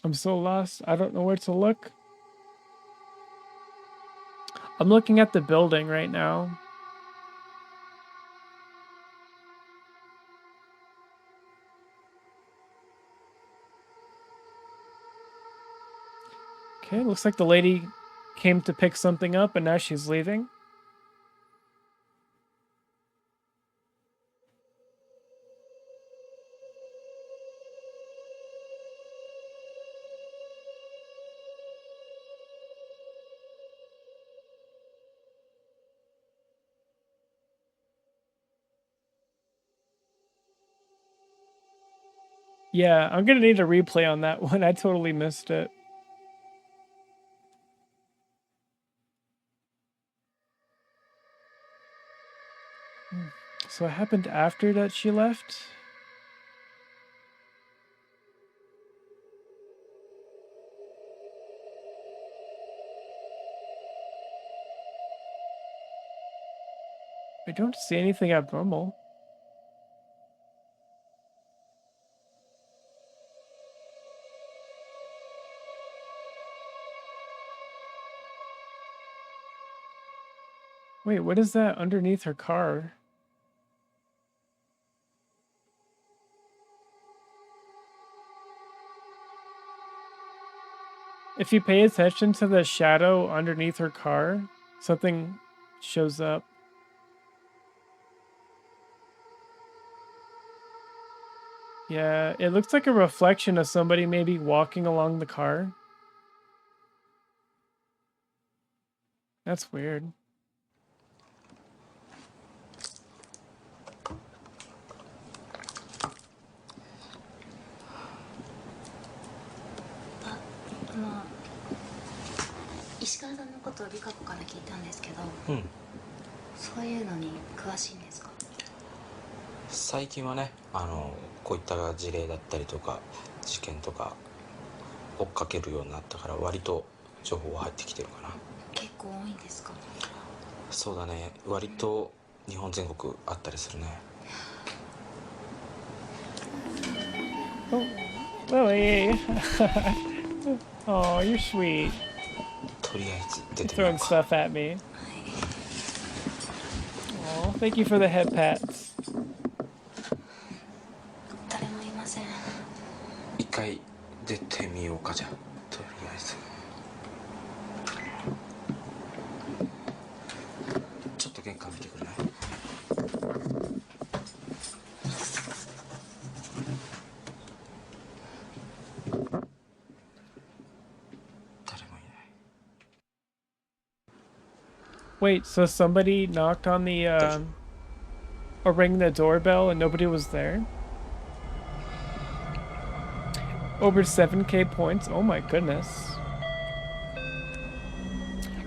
I'm so lost. I don't know where to look. I'm looking at the building right now. Okay, looks like the lady came to pick something up and now she's leaving. Yeah, I'm gonna need a replay on that one. I totally missed it. So what happened after that she left? I don't see anything abnormal. Wait, what is that underneath her car? If you pay attention to the shadow underneath her car, something shows up. Yeah, it looks like a reflection of somebody maybe walking along the car. That's weird. Ah, 石川さんのことを理香子から聞いたんですけど、そういうのに詳しいんですか？最近はね、こういった事例だったりとか事件とか追っかけるようになったから割と情報は入ってきてるかな。結構多いんですか？そうだね、割と日本全国あったりするね。 Oh, Lily. Oh, you're sweet. とりあえず出 You're てみよ throwing うか。 stuff at me. Oh, thank you for the head pats. 誰もいません。一回出てみようか。じゃあとりあえずちょっと玄関見てくれない？誰もいない。 Wait, so somebody knocked on the, 大丈夫。 or rang the doorbell and nobody was there? Over 7K points? Oh my goodness.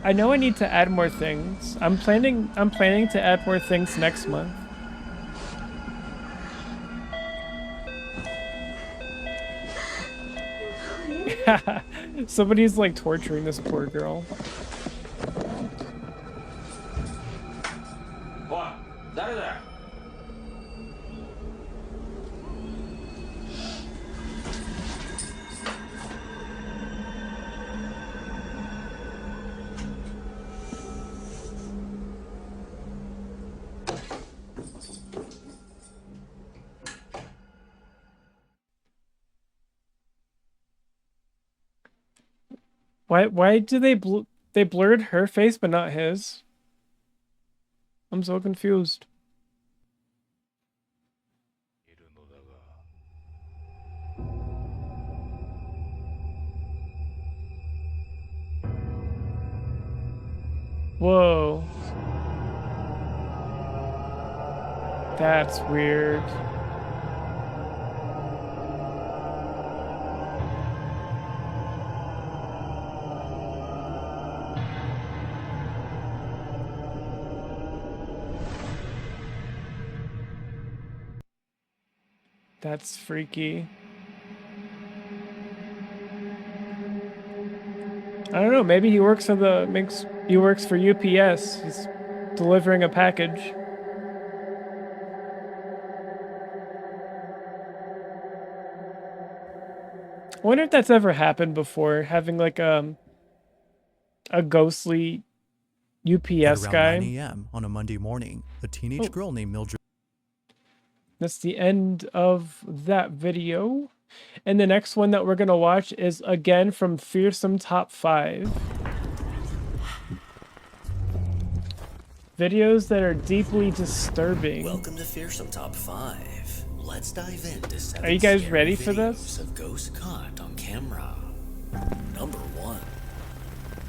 I know I need to add more things. I'm planning to add more things next month. Somebody's like torturing this poor girl. おい、誰だよ。Why do they blurred her face but not his? I'm so confused. Whoa. That's weird. That's freaky. I don't know, maybe he works for UPS. He's delivering a package. I wonder if that's ever happened before, having like a ghostly At UPS around 9 guy. a.m. on a Monday morning, a teenage Oh, girl named Mildred that's the end of that video. And the next one that we're gonna watch is again from Fearsome Top 5. Videos that are deeply disturbing. Welcome to Fearsome Top 5. Let's dive into 7 Are you guys scary ready for videos this? of ghosts caught on camera. Number 1.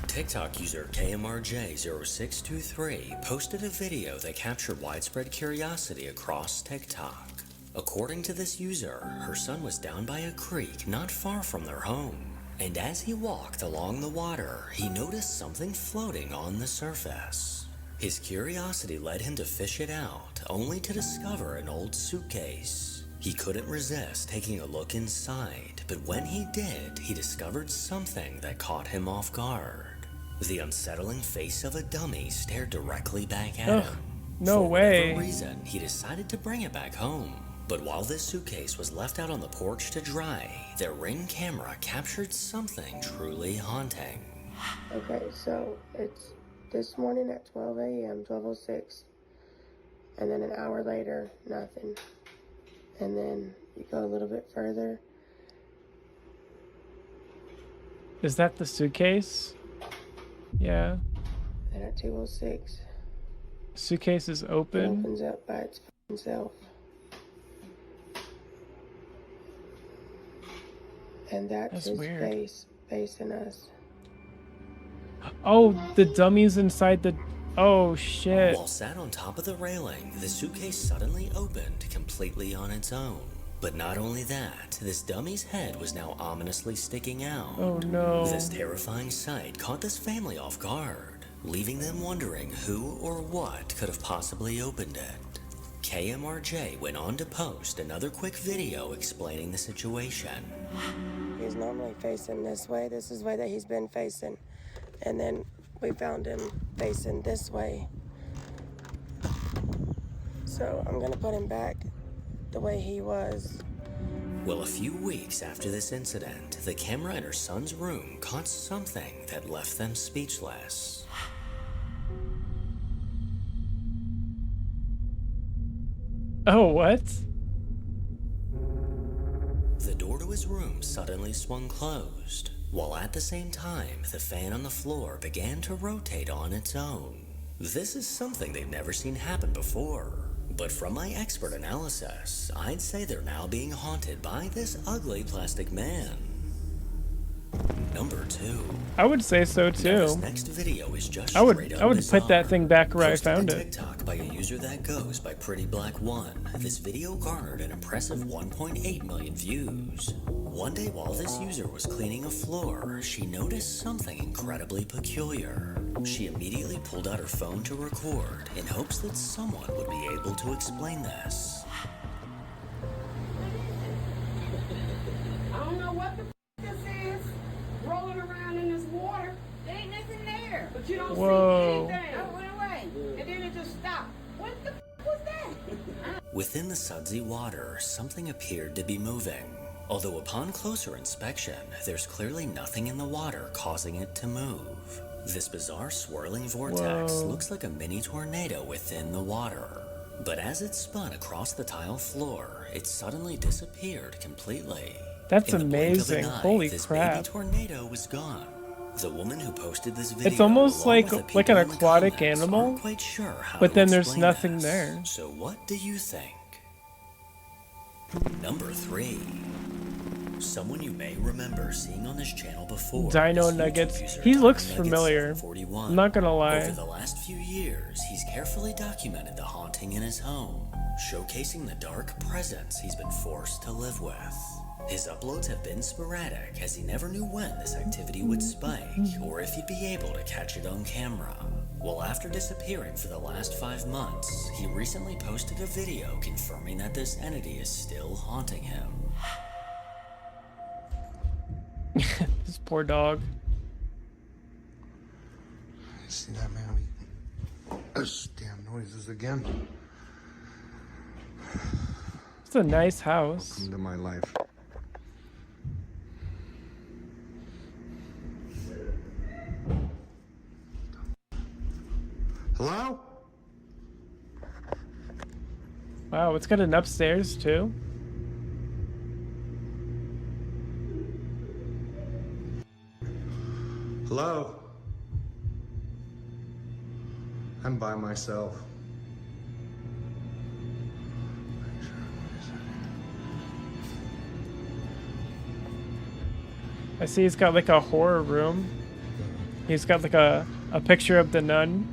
TikTok user KMRJ0623 posted a video that captured widespread curiosity across TikTok. According to this user, her son was down by a creek not far from their home. And as he walked along the water, he noticed something floating on the surface. His curiosity led him to fish it out, only to discover an old suitcase. He couldn't resist taking a look inside, but when he did, he discovered something that caught him off guard. The unsettling face of a dummy stared directly back at him. No For way. whatever reason, he decided to bring it back home. But while this suitcase was left out on the porch to dry, their Ring camera captured something truly haunting. Okay, so it's this morning at 12 a.m., 12:06, and then an hour later, nothing. And then you go a little bit further. Is that the suitcase? Yeah. And at 2:06, Suitcase is it open. opens up by its self. And that's his weird. face facing us. Oh, the dummies inside the... Oh, shit. While sat on top of the railing, the suitcase suddenly opened completely on its own. But not only that, this dummy's head was now ominously sticking out. Oh, no. This terrifying sight caught this family off guard, leaving them wondering who or what could have possibly opened it. KMRJ went on to post another quick video explaining the situation. He's normally facing this way. This is the way that he's been facing. And then we found him facing this way. So I'm gonna put him back the way he was. Well, a few weeks after this incident, the camera in her son's room caught something that left them speechless. Oh, what? The door to his room suddenly swung closed, while at the same time, the fan on the floor began to rotate on its own. This is something they've never seen happen before. But from my expert analysis, I'd say they're now being haunted by this ugly plastic man. Number 2. I would say so Now, this too. next video is just I would straight up put that bizarre. thing back where I Posted found to it. TikTok by a user that goes by Pretty Black 1. This video garnered an impressive 1.8 million views. One day while this user was cleaning a floor, she noticed something incredibly peculiar. She immediately pulled out her phone to record in hopes that someone would be able to explain this. I don't know what the this is. Rolling around in this water. There ain't nothing there. But you don't Whoa. see anything. I went away. And then it just stopped. What the was that? Within the sudsy water, something appeared to be moving. Although upon closer inspection, there's clearly nothing in the water causing it to move. This bizarre swirling vortex Whoa. looks like a mini tornado within the water. But as it spun across the tile floor, it suddenly disappeared completely. That's In the blink of an amazing. eye, Holy this crap. baby tornado was gone. The woman who posted this video, It's almost along like with the an people in the aquatic comments, animal, aren't quite sure how but to then there's explain nothing this. there. So what do you think? Number 3. Someone you may remember seeing on this channel before. Dino is YouTube Nuggets. user He looks Dino Nuggets familiar. 741. I'm not gonna lie. Over the last few years, he's carefully documented the haunting in his home, showcasing the dark presence he's been forced to live with. His uploads have been sporadic, as he never knew when this activity would spike, or if he'd be able to catch it on camera. Well, after disappearing for the last 5 months, he recently posted a video confirming that this entity is still haunting him. This poor dog. See that, man? Those damn noises again. It's a nice house. Welcome to my life. Hello? Wow, it's got an upstairs too. Hello? I'm by myself. I see he's got like a horror room. He's got like a picture of the nun.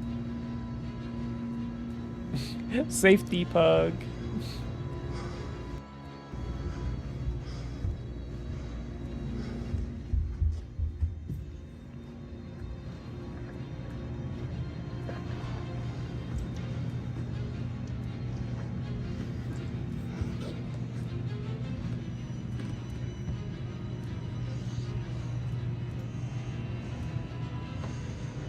Safety pug.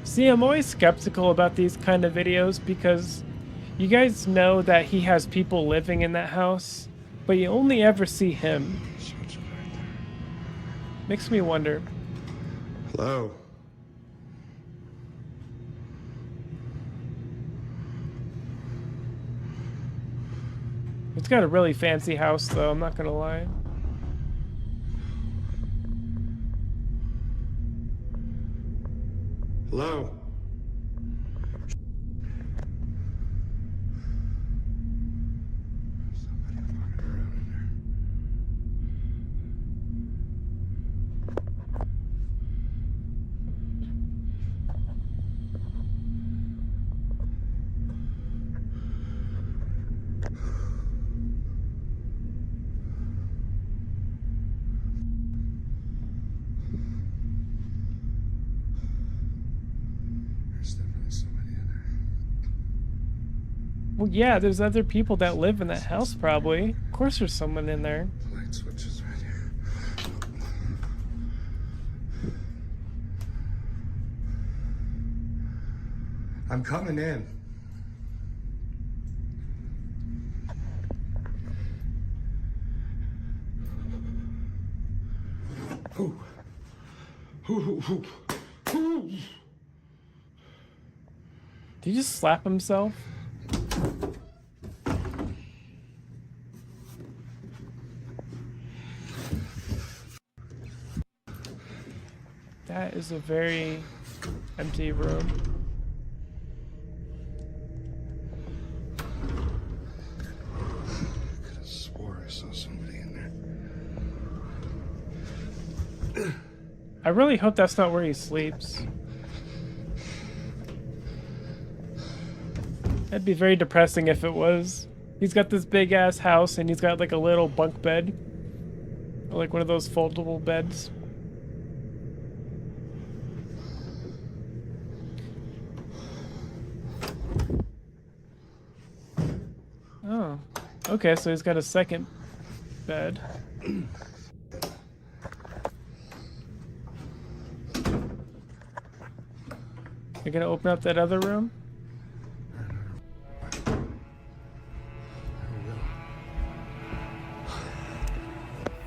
See, I'm always skeptical about these kind of videos because you guys know that he has people living in that house, but you only ever see him. Makes me wonder. Hello? It's got a really fancy house though, I'm not gonna lie. Hello? Somebody fucking around in there. Well, yeah, there's other people that live in that house probably. Of course there's someone in there. Light switch is right here. I'm coming in. Ooh. Ooh, ooh, ooh. Did he just slap himself? That is a very empty room. I could have swore I saw somebody in there. I really hope that's not where he sleeps. That'd be very depressing if it was. He's got this big ass house and he's got like a little bunk bed. Or like one of those foldable beds. Oh. Okay, so he's got a second bed. You're gonna open up that other room?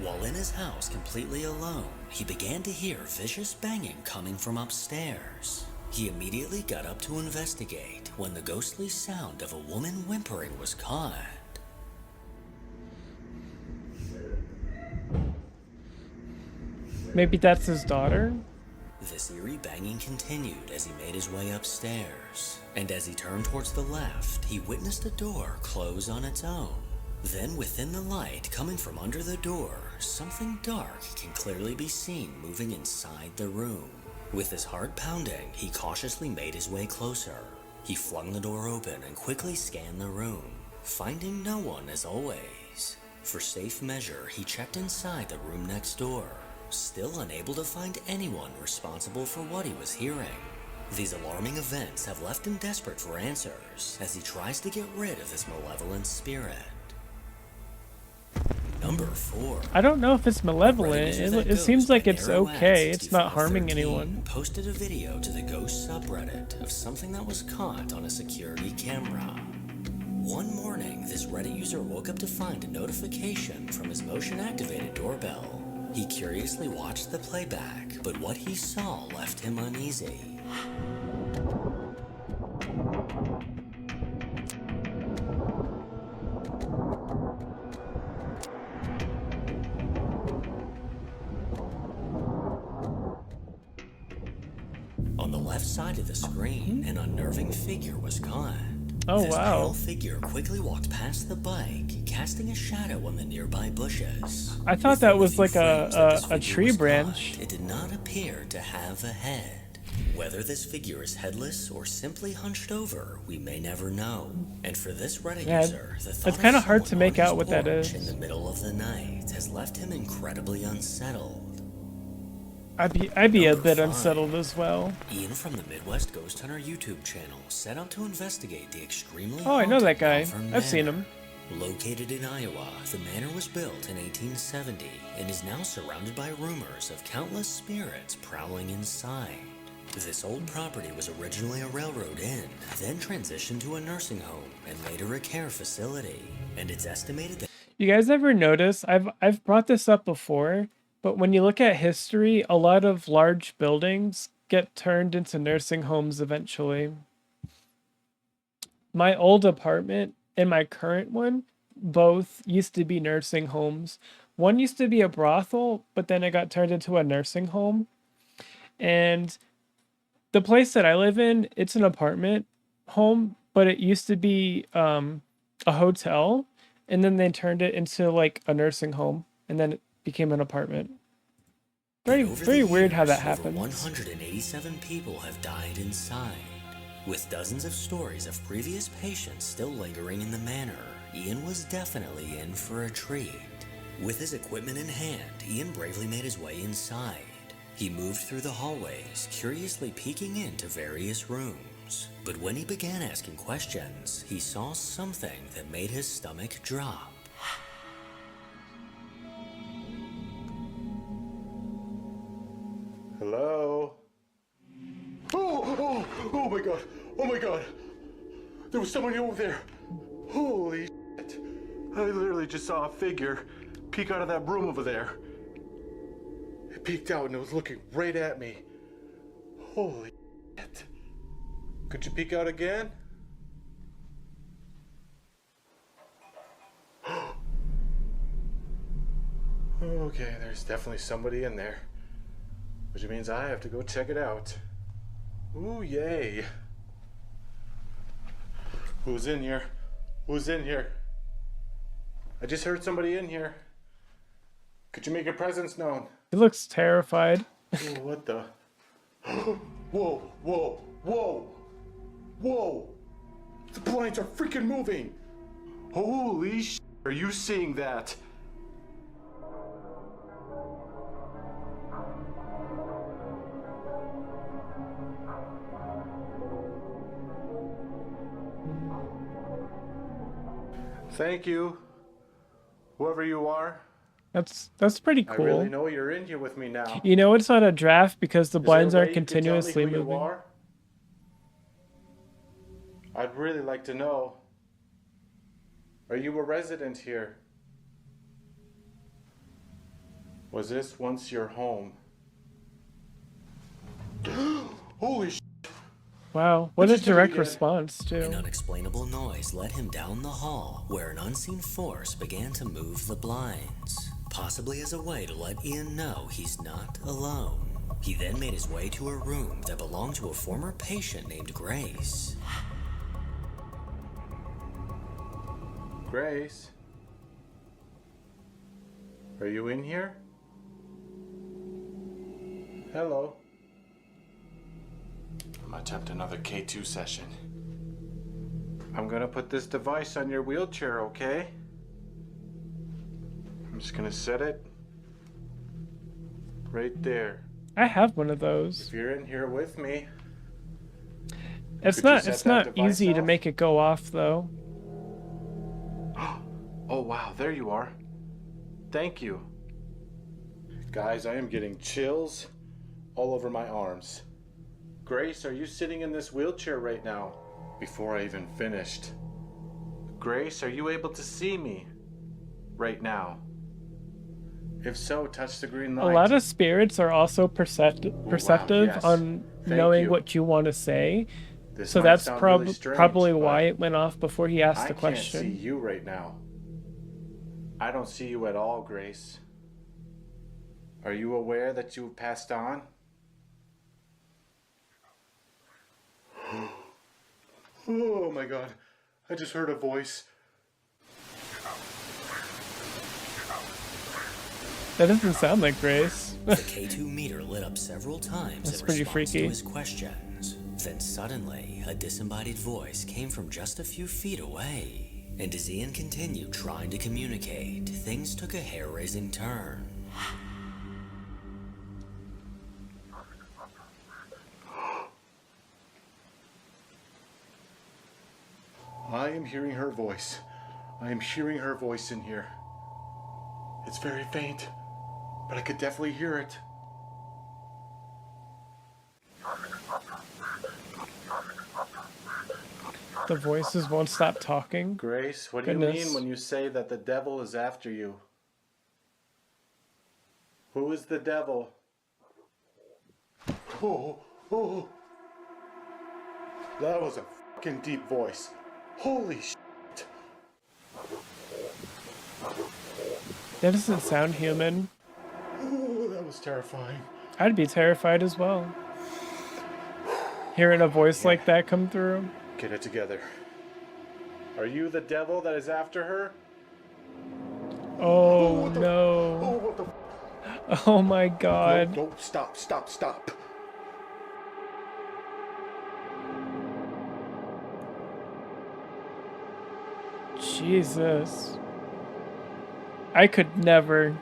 While in his house completely alone, he began to hear vicious banging coming from upstairs. He immediately got up to investigate when the ghostly sound of a woman whimpering was caught. Maybe that's his daughter? This eerie banging continued as he made his way upstairs, and as he turned towards the left, he witnessed a door close on its own. Then within the light coming from under the door, something dark can clearly be seen moving inside the room. With his heart pounding, he cautiously made his way closer. He flung the door open and quickly scanned the room, finding no one as always. For safe measure, he checked inside the room next door, still unable to find anyone responsible for what he was hearing. These alarming events have left him desperate for answers as he tries to get rid of this malevolent spirit. Number 4. I don't know if it's malevolent. It seems like it's okay. It's not harming anyone. Posted a video to the ghost subreddit of something that was caught on a security camera. One morning, this Reddit user woke up to find a notification from his motion-activated doorbell. He curiously watched the playback, but what he saw left him uneasy. On the left side of the screen, an unnerving figure was caught. Oh, This wow. pale figure quickly walked past the bike, casting a shadow on the nearby bushes. I thought that was like Within the few frames that this a figure tree was branch. caught, it did not appear to have a head. Whether this figure is headless or simply hunched over, we may never know. And for this Reddit Yeah, user, the thought it's of kinda hard to someone make on his out what that porch is. in the middle of the night has left him incredibly unsettled. I'd be a Number bit 5. unsettled as well. Ian from the Midwest Ghost Hunter YouTube channel set out to investigate the extremely Oh, I know that haunted guy. Malvern I've seen Manor. him. Located in Iowa, the manor was built in 1870 and is now surrounded by rumors of countless spirits prowling inside. This old property was originally a railroad inn, then transitioned to a nursing home and later a care facility. And it's estimated that You guys ever notice? I've brought this up before, but when you look at history, a lot of large buildings get turned into nursing homes eventually. My old apartment and my current one both used to be nursing homes. One used to be a brothel, but then it got turned into a nursing home. And the place that I live in, it's an apartment home, but it used to be a hotel, and then they turned it into like a nursing home, and then it became an apartment. Very over the very weird how years, that over happens. 187 people have died inside. With dozens of stories of previous patients still lingering in the manor, Ian was definitely in for a treat. With his equipment in hand, Ian bravely made his way inside. He moved through the hallways, curiously peeking into various rooms. rooms. But when he began asking questions, he saw something that made his stomach drop. Hello? Oh my god! Oh my god! There was somebody over there! Holy shit! I literally just saw a figure peek out of that room over there. It peeked out and it was looking right at me. Holy shit. Could you peek out again? Okay, there's definitely somebody in there. Which means I have to go check it out. Ooh, yay. Who's in here? Who's in here? I just heard somebody in here. Could you make your presence known? He looks terrified. Ooh, what the? Whoa, whoa, whoa, whoa! The blinds are freaking moving! Holy sh! Are you seeing that? Thank you, whoever you are. That's pretty cool. I really know you're in here with me now. You know it's not a draft because the Is there a blinds way aren't you could tell me continuously who you moving. are? I'd really like to know. Are you a resident here? Was this once your home? Holy sh! Wow, what a Just do it direct again. response An too. unexplainable noise led him down the hall, where an unseen force began to move the blinds, possibly as a way to let Ian know he's not alone. He then made his way to a room that belonged to a former patient named Grace. Grace? Are you in here? Hello. I'm gonna attempt another K2 session. I'm gonna put this device on your wheelchair, okay? I'm just gonna set it right there. I have one of those. If you're in here with me, It's could you not set it's that not device easy to off? make it go off though. Oh wow, there you are. Thank you. Guys, I am getting chills all over my arms. Grace, are you sitting in this wheelchair right now? Before I even finished. Grace, are you able to see me right now? If so, touch the green light. A lot of spirits are also perceptive yes. on Thank knowing you. what you want to say. This So might that's sound really strange, probably but why it went off before he asked I the can't see question. you right now. I don't see you at all, Grace. Are you aware that you've passed on? Oh my god, I just heard a voice. That doesn't sound like Grace. The K2 meter lit up several times That's in pretty response freaky. to his questions. Then suddenly, a disembodied voice came from just a few feet away. And as Ian continued trying to communicate, things took a hair-raising turn. I am hearing her voice. I am hearing her voice in here. It's very faint, but I could definitely hear it. The voices won't stop talking. Grace, what do you Goodness. mean when you say that the devil is after you? Who is the devil? Oh, oh. That was a fucking deep voice. Holy shit. That doesn't sound human. Oh, that was terrifying. I'd be terrified as well. Hearing a voice like that come through. Get it together. Are you the devil that is after her? Oh no. Oh, what the Oh my god. No, stop, stop, stop. Jesus. I could never.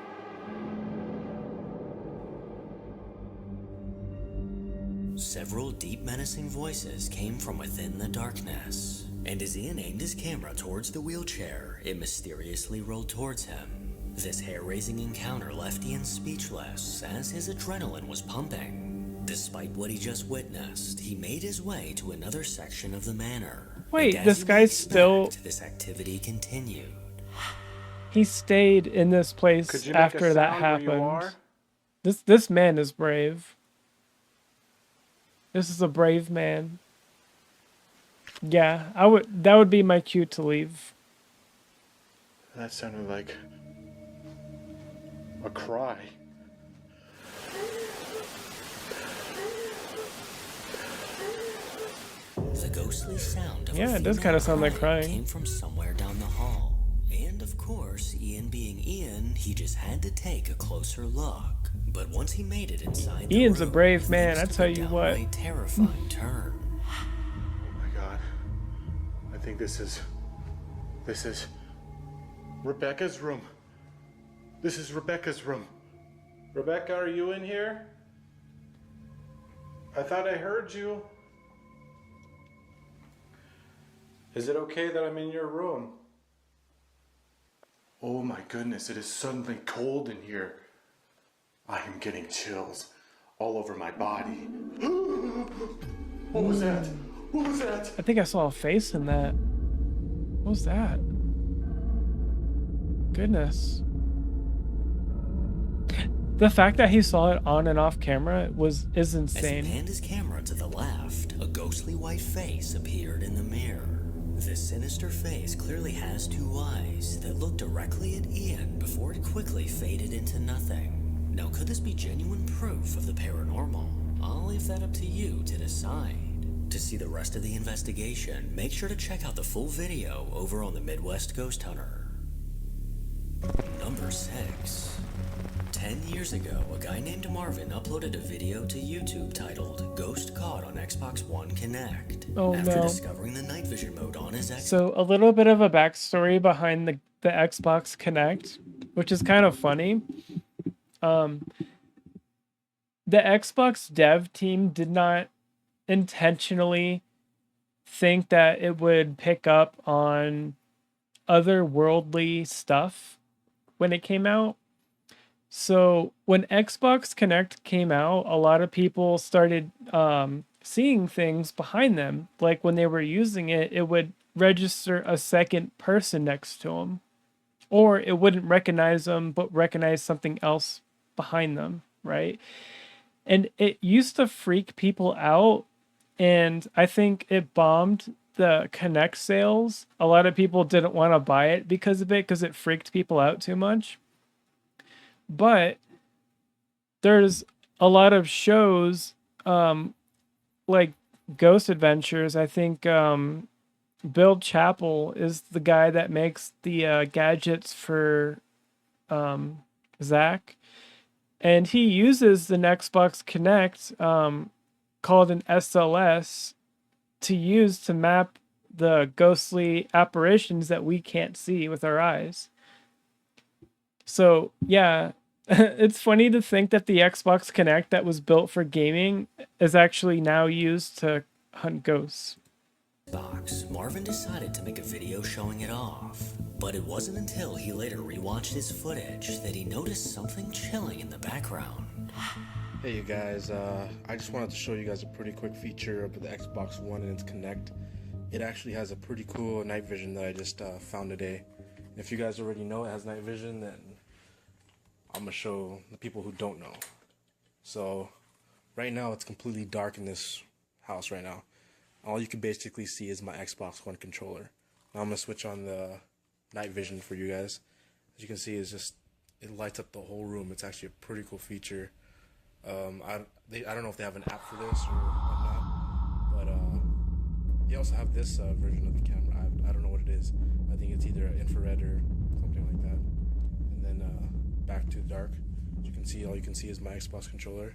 Several deep menacing voices came from within the darkness, and as Ian aimed his camera towards the wheelchair, it mysteriously rolled towards him. This hair-raising encounter left Ian speechless as his adrenaline was pumping. Despite what he just witnessed, he made his way to another section of the manor. Wait, And as this you would guy's expect, still... this activity continued. He stayed in this place Could you make a after that sound where you are? happened. This man is brave. This is a brave man. Yeah, that would be my cue to leave. That sounded like a cry. The ghostly sound of Yeah, a it does female kinda sound like crying. came from somewhere down the hall. And of course, Ian being Ian, he just had to take a closer look. But once he made it inside the Ian's a room, brave man, I things took tell a you what. downright terrifying turn. Oh my god. I think this is Rebecca's room. This is Rebecca's room. Rebecca, are you in here? I thought I heard you. Is it okay that I'm in your room? Oh my goodness, it is suddenly cold in here. I am getting chills all over my body. What was that? What was that? I think I saw a face in that. What was that? Goodness. The fact that he saw it on and off camera is As he insane. panned his camera to the left, a ghostly white face appeared in the mirror. This sinister face clearly has two eyes that look directly at Ian before it quickly faded into nothing. Now, could this be genuine proof of the paranormal? I'll leave that up to you to decide. To see the rest of the investigation, make sure to check out the full video over on the Midwest Ghost Hunter. Number 6. 10 years ago, a guy named Marvin uploaded a video to YouTube titled Ghost Caught on Xbox One Connect. Oh, After no. discovering the night vision mode on his Xbox. So a little bit of a backstory behind the Xbox Connect, which is kind of funny. The Xbox dev team did not intentionally think that it would pick up on otherworldly stuff when it came out. So when Xbox Connect came out, a lot of people started seeing things behind them. Like when they were using it, it would register a second person next to them. Or it wouldn't recognize them, but recognize something else behind them, right? And it used to freak people out. And I think it bombed the Connect sales. A lot of people didn't want to buy it because of it, because it freaked people out too much. But there's a lot of shows like Ghost Adventures. I think Bill Chappell is the guy that makes the gadgets for Zach. And he uses the Xbox Connect called an SLS to use to map the ghostly apparitions that we can't see with our eyes. So, yeah, it's funny to think that the Xbox Connect that was built for gaming is actually now used to hunt ghosts. Marvin decided to make a video showing it off. But it wasn't until he later rewatched his footage that he noticed something chilling in the background. Hey you guys, I just wanted to show you guys a pretty quick feature of the Xbox One and its Connect. It actually has a pretty cool night vision that I just found today. And if you guys already know it has night vision, then I'm gonna show the people who don't know. So right now it's completely dark in this house right now. All you can basically see is my Xbox One controller. Now I'm gonna switch on the night vision for you guys. As you can see, it lights up the whole room. It's actually a pretty cool feature. I don't know if they have an app for this or whatnot, but they also have this version of the camera. I don't know what it is. I think it's either infrared or something like that. And then back to dark. As you can see, all you can see is my Xbox controller.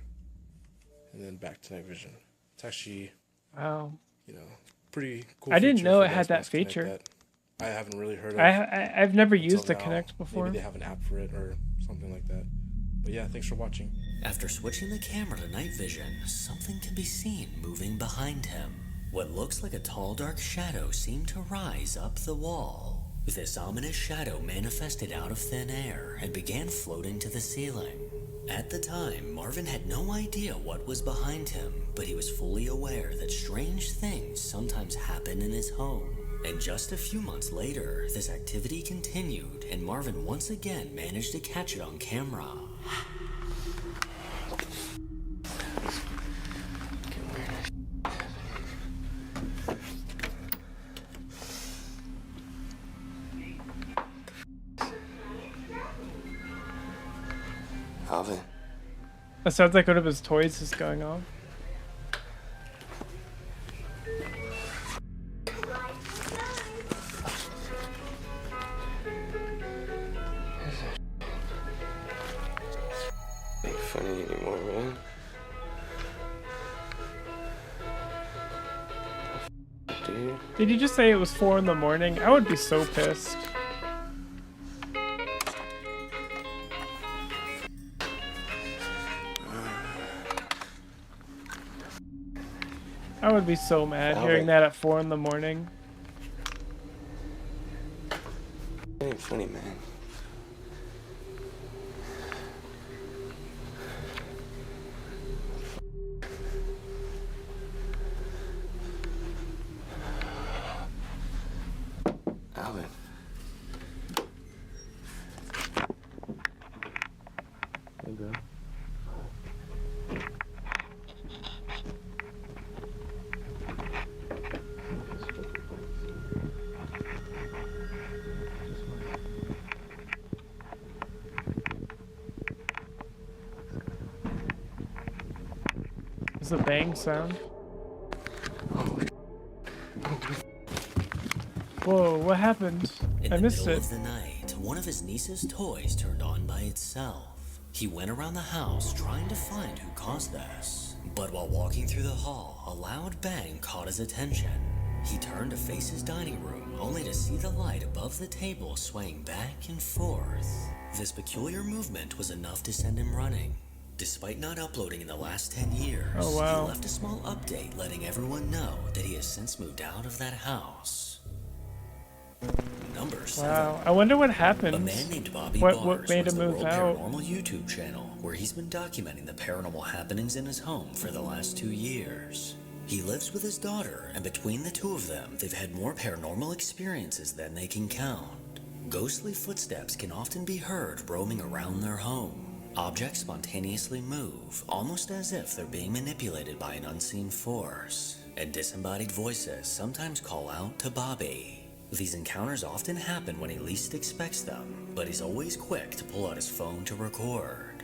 And then back to night vision. It's actually, Wow. pretty cool. I didn't feature know for it the had that Xbox Connect feature. that I haven't really heard of. I've never used until the now. Connect before. Maybe they have an app for it or something like that. But yeah, thanks for watching. After switching the camera to night vision, something can be seen moving behind him. What looks like a tall dark shadow seemed to rise up the wall. This ominous shadow manifested out of thin air and began floating to the ceiling. At the time, Marvin had no idea what was behind him, but he was fully aware that strange things sometimes happen in his home. And just a few months later, this activity continued, and Marvin once again managed to catch it on camera. Alvin. That sounds like one of his toys is going off. Ain't funny anymore, man. Dude. Did you just say it was 4 in the morning? I would be so pissed. I would be so mad hearing that at 4 in the morning. It ain't funny, man. Alvin. Hey, bro. It's a bang sound. Whoa, what happened? I missed it. In the middle of the night, one of his niece's toys turned on by itself. He went around the house trying to find who caused this. But while walking through the hall, a loud bang caught his attention. He turned to face his dining room, only to see the light above the table swaying back and forth. This peculiar movement was enough to send him running. Despite not uploading in the last 10 years, Oh, wow. he left a small update letting everyone know that he has since moved out of that house. Number 7. Wow, I wonder what happened. A man named Bobby What Bars made runs him the move World out? Paranormal YouTube channel, where he's been documenting the paranormal happenings in his home for the last 2 years. He lives with his daughter, and between the two of them, they've had more paranormal experiences than they can count. Ghostly footsteps can often be heard roaming around their home. Objects spontaneously move, almost as if they're being manipulated by an unseen force. And disembodied voices sometimes call out to Bobby. These encounters often happen when he least expects them, but he's always quick to pull out his phone to record.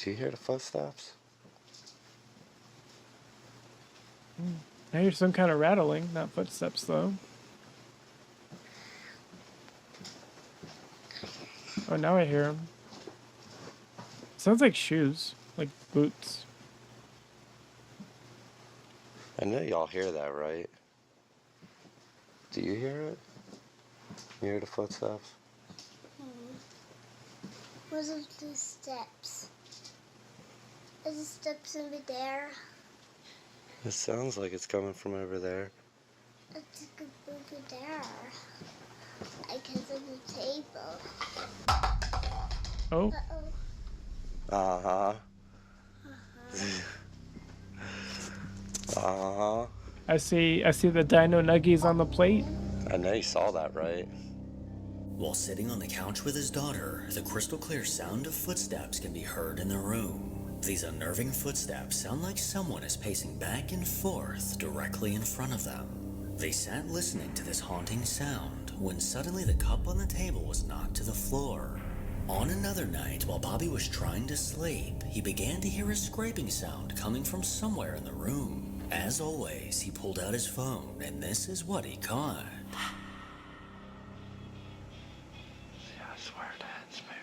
Do you hear the footsteps? I hear some kind of rattling, not footsteps though. Oh, now I hear them. Sounds like shoes, like boots. I know y'all hear that, right? Do you hear it? You hear the footsteps? Where's the steps? Is the steps over there? It sounds like it's coming from over there. It's over there. I can see the table. Oh. Uh-oh. Uh-huh. I see the dino nuggies on the plate. I know you saw that, right? While sitting on the couch with his daughter, the crystal clear sound of footsteps can be heard in the room. These unnerving footsteps sound like someone is pacing back and forth directly in front of them. They sat listening to this haunting sound when suddenly the cup on the table was knocked to the floor. On another night, while Bobby was trying to sleep, he began to hear a scraping sound coming from somewhere in the room. As always, he pulled out his phone, and this is what he caught. Yeah, I swear to it's moving.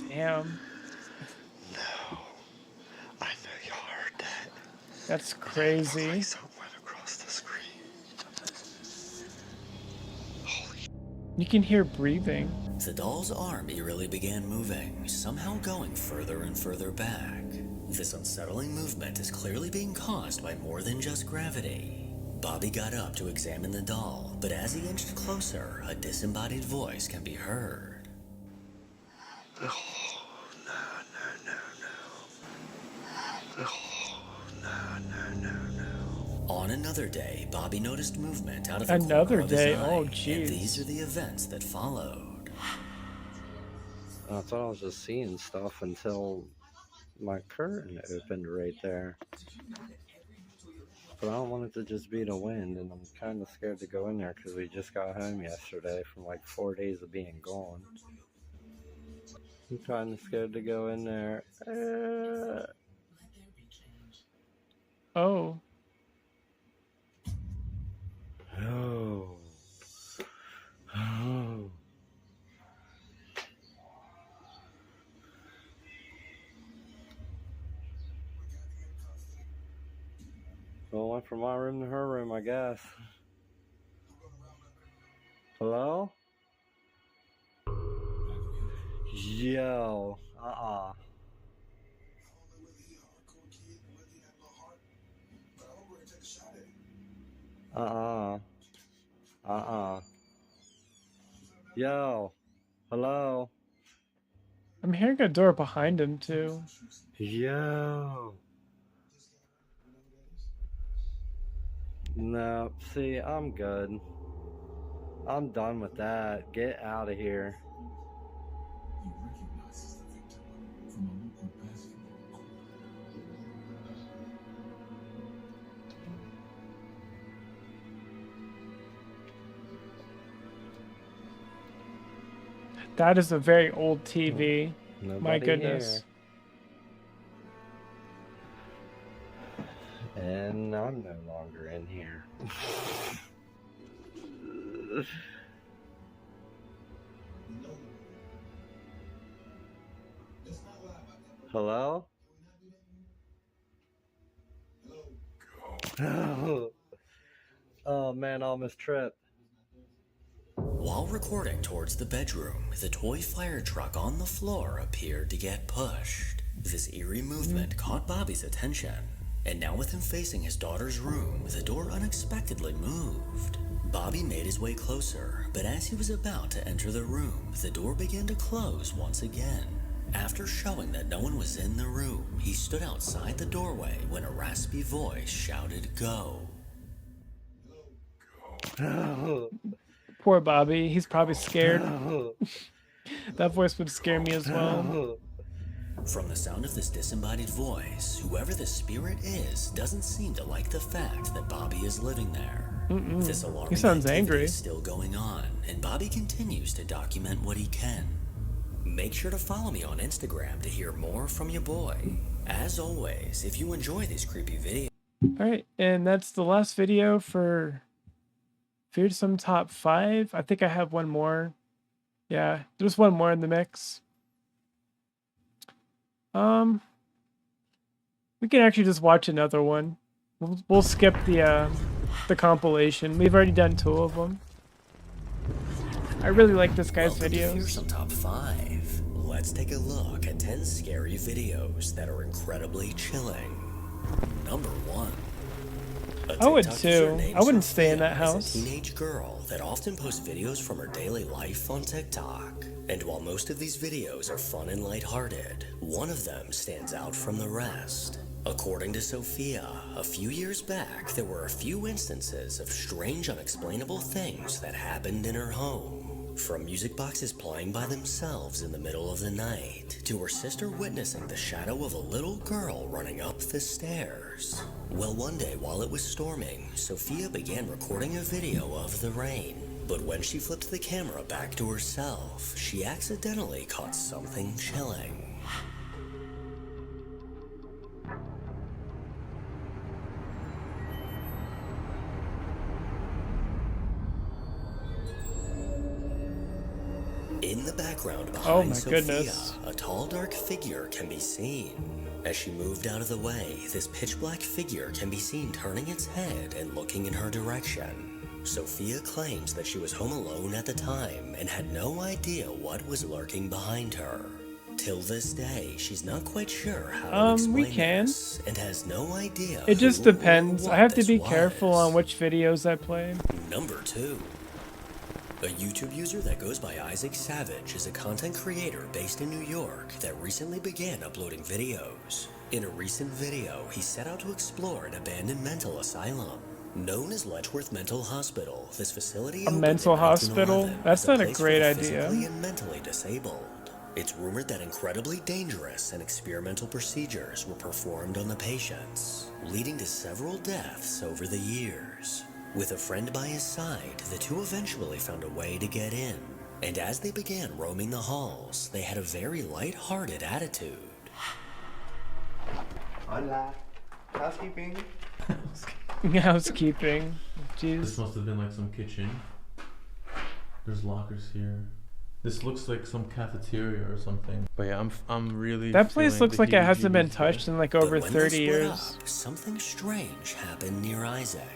Damn. I know you heard that. That's It looked crazy. like something went across the screen. You can hear breathing. The doll's arm eerily began moving, somehow going further and further back. This unsettling movement is clearly being caused by more than just gravity. Bobby got up to examine the doll, but as he inched closer, a disembodied voice can be heard. Oh, no, no, no, no. Oh, no, no, no, no. On another day, Bobby noticed movement out of the Another corner of his day? eye, Oh, and jeez. these are the events that followed. I thought I was just seeing stuff until my curtain opened right there. But I don't want it to just be the wind, and I'm kind of scared to go in there because we just got home yesterday from like 4 days of being gone. I'm kind of scared to go in there. Oh. Oh. Oh. Well, I went from my room to her room, I guess. Hello? Yo. Yo. Hello? I'm hearing a door behind him, too. Yo. No, see, I'm good. I'm done with that. Get out of here. That is a very old TV. Nobody My goodness. Here. And I'm no longer in here. Hello? Oh man, I almost tripped. While recording towards the bedroom, the toy fire truck on the floor appeared to get pushed. This eerie movement caught Bobby's attention, and now with him facing his daughter's room, the door unexpectedly moved. Bobby made his way closer, but as he was about to enter the room, the door began to close once again. After showing that no one was in the room, he stood outside the doorway when a raspy voice shouted, "Go." Poor Bobby. He's probably scared. That voice would scare me as well. From the sound of this disembodied voice, whoever the spirit is doesn't seem to like the fact that Bobby is living there. This alarming He sounds activity angry. is still going on, and Bobby continues to document what he can. Make sure to follow me on Instagram to hear more from your boy. As always, if you enjoy these creepy videos... Alright, and that's the last video for Fearsome Top 5. I think I have one more. Yeah, there's one more in the mix. We can actually just watch another one. We'll skip the compilation. We've already done 2 of them. I really like this guy's Welcome to videos. Fearsome Top 5. Let's take a look at 10 scary videos that are incredibly chilling. Number 1. I would too. I wouldn't stay in that house. A teenage girl that often posts videos from her daily life on TikTok. And while most of these videos are fun and lighthearted, one of them stands out from the rest. According to Sophia, a few years back, there were a few instances of strange, unexplainable things that happened in her home. From music boxes playing by themselves in the middle of the night, to her sister witnessing the shadow of a little girl running up the stairs. Well, one day while it was storming, Sophia began recording a video of the rain. But when she flipped the camera back to herself, she accidentally caught something chilling. background behind Oh my Sophia, goodness. a tall dark figure can be seen. As she moved out of the way, this pitch black figure can be seen turning its head and looking in her direction. Sophia claims that she was home alone at the time and had no idea what was lurking behind her. Till this day, she's not quite sure how to explain We can. this and has no idea. It just who or depends. I what have to this be careful was. on which videos I play. Number 2. A YouTube user that goes by Isaac Savage is a content creator based in New York that recently began uploading videos. In a recent video, he set out to explore an abandoned mental asylum. Known as Letchworth Mental Hospital, this facility opened mental in hospital? 1911 That's as a not a place for great the idea. physically and mentally disabled. It's rumored that incredibly dangerous and experimental procedures were performed on the patients, leading to several deaths over the years. With a friend by his side, the two eventually found a way to get in. And as they began roaming the halls, they had a very light-hearted attitude. Hola. Housekeeping. Housekeeping. Jeez. This must have been like some kitchen. There's lockers here. This looks like some cafeteria or something. But yeah, I'm really. That place feeling looks the like it hasn't been heebie-jeebies touched here. in like But over when they 30 split years. up, something strange happened near Isaac.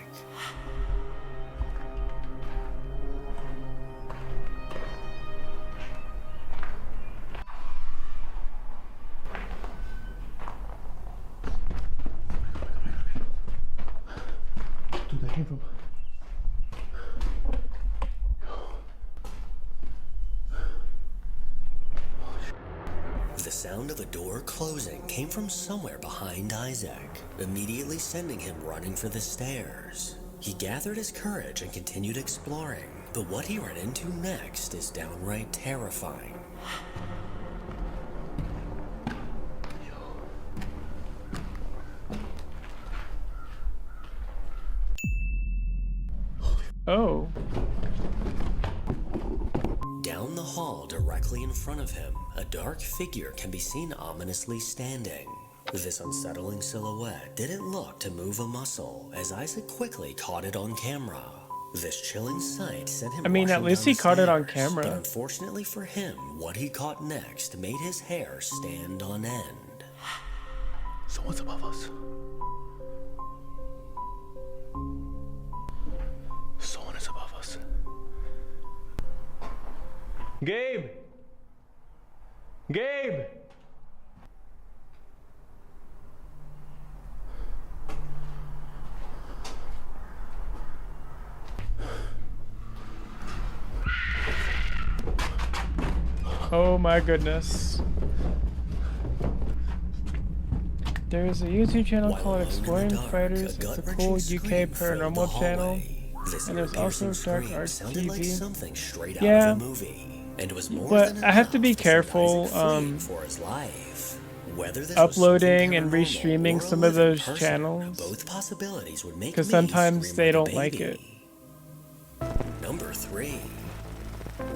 Dude, that came from. The sound of a door closing came from somewhere behind Isaac, immediately sending him running for the stairs. He gathered his courage and continued exploring, but what he ran into next is downright terrifying. Oh. Down the hall, directly in front of him, a dark figure can be seen ominously standing. This unsettling silhouette didn't look to move a muscle, as Isaac quickly caught it on camera. This chilling sight sent him I mean, at rushing least down he the caught it on stairs, camera. But unfortunately for him, what he caught next made his hair stand on end. Someone's above us. Someone is above us. Gabe! Gabe! Oh my goodness. There's a YouTube channel called Exploring Fighters. It's a cool UK paranormal channel. This And there's also ear-piercing Dark scream Arts sounded like TV. something straight out Yeah. of a movie, and was more But than I have to be enough to send careful Isaac fleeing for his life. Whether this was uploading something and paranormal restreaming or a some of living those person, channels. both possibilities would make Because me sometimes scream they like a don't like baby. it. Number 3.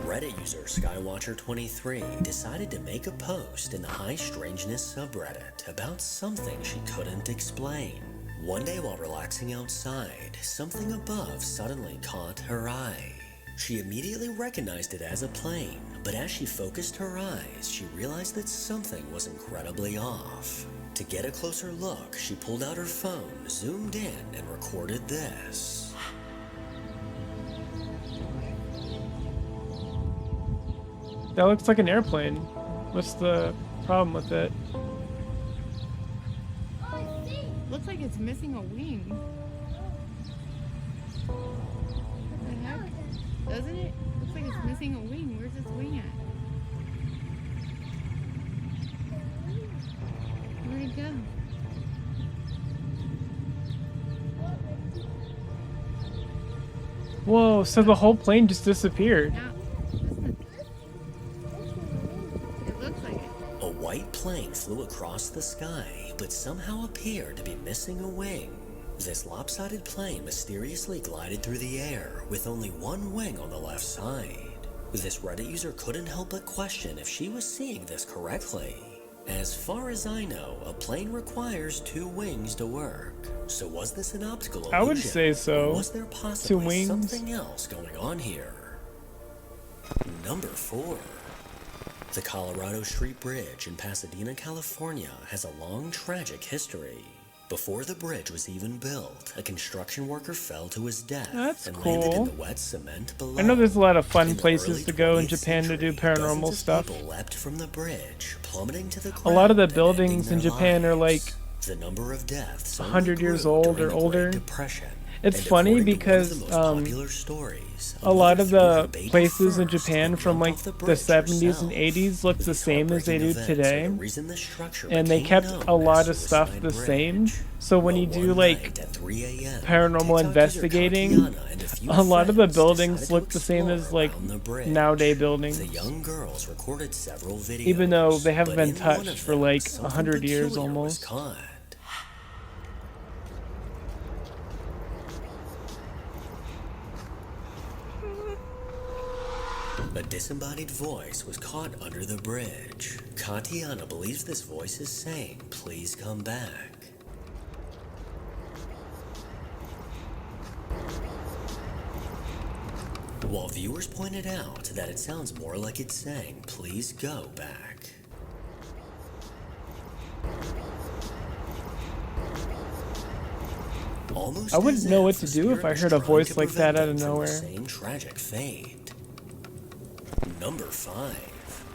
Reddit user Skywatcher23 decided to make a post in the High Strangeness subreddit about something she couldn't explain. One day while relaxing outside, something above suddenly caught her eye. She immediately recognized it as a plane, but as she focused her eyes, she realized that something was incredibly off. To get a closer look, she pulled out her phone, zoomed in, and recorded this. That looks like an airplane. What's the problem with it? Looks like it's missing a wing. What the heck? Doesn't it? Looks like it's missing a wing. Where's its wing at? Where'd it go? Whoa, so the whole plane just disappeared. It looks like it. A white plane flew across the sky, but somehow appeared to be missing a wing. This lopsided plane mysteriously glided through the air with only one wing on the left side. This Reddit user couldn't help but question if she was seeing this correctly. As far as I know, a plane requires 2 wings to work. So was this an optical illusion? I would say so. Or was there 2 possibly wings. something else going on here? Number 4. The Colorado Street Bridge in Pasadena, California has a long, tragic history. Before the bridge was even built, a construction worker fell to his death and landed in the wet cement below. I know there's a lot of fun In the places early to go in 20th Japan to do century, dozens paranormal of stuff. people leapt from the bridge, plummeting to the A lot of the ground and buildings in ending their Japan are like lives. The number of deaths 100 years grew old during or the older. Great Depression. It's And funny according to one of because the most popular stories, a lot of mother threw her the baby places in first Japan and from jumped like off the the bridge 70s and herself. 80s look the These same as they do heartbreaking events are today. the reason this structure And they became kept known a lot as of stuff Suicide the Bridge. same. So when you Well, do one like night at 3 a.m., paranormal TikTok user investigating, Tatiana and a few a lot of the friends buildings decided look to the same as explore like around the bridge. nowadays buildings. The young girls recorded several videos, Even though they haven't but been in one touched of for them, like something 100 years peculiar was almost. caught. A disembodied voice was caught under the bridge. Katiana believes this voice is saying, "Please come back." While viewers pointed out that it sounds more like it's saying, "Please go back." Almost I wouldn't as know what if to the do if spirit I was heard a trying voice to like that prevent out them of from the nowhere. same tragic fate. Number 5.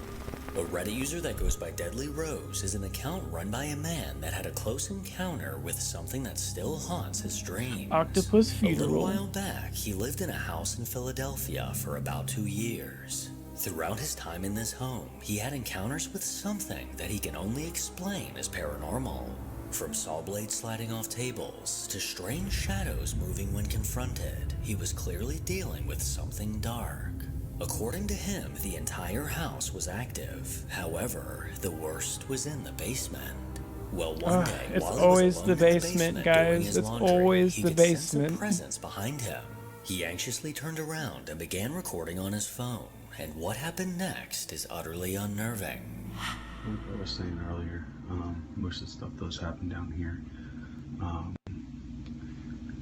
A Reddit user that goes by Deadly Rose is an account run by a man that had a close encounter with something that still haunts his dreams. Octopus A little funeral. while back, he lived in a house in Philadelphia for about 2 years. Throughout his time in this home, he had encounters with something that he can only explain as paranormal. From saw blades sliding off tables to strange shadows moving when confronted, he was clearly dealing with something dark. According to him, the entire house was active. However, the worst was in the basement. Well, one day, It's while always he was alone the in the basement, doing guys. his It's laundry, always he the could sense a basement. presence behind him. He anxiously turned around and began recording on his phone, and what happened next is utterly unnerving. Like I was saying earlier, most of the stuff does happen down here. And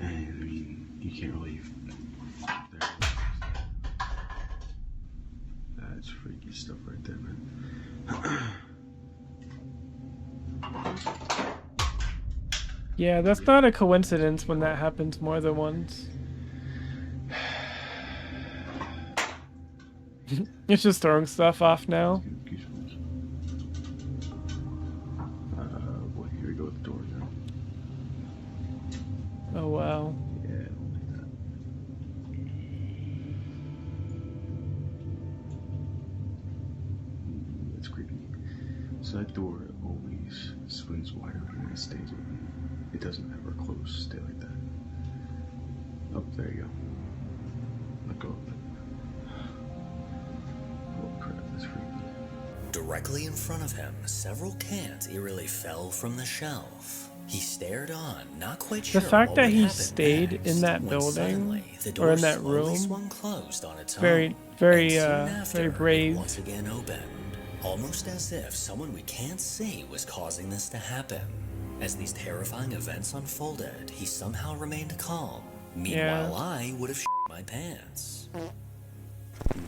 I mean, you can't really. That's freaky stuff right there, man. Yeah, that's not a coincidence when that happens more than once. It's just throwing stuff off now. Boy, here we go with the doors now. Oh wow. Yeah, I don't like that. That's creepy. So that door always swings wide open and it stays open. It doesn't ever close, stay like that. Oh, there you go. Let go of it. Oh crap, that's freaky. Directly in front of him, several cans eerily fell from the shelf. He stared on, not quite sure The fact what that would he happen stayed next, in that when building suddenly the door or in that slowly room, swung closed on its very, own, very, and soon after, very it brave. once again opened, almost as if someone we can't see was causing this to happen. As these terrifying events unfolded, he somehow remained calm. Meanwhile, I would have shit my pants.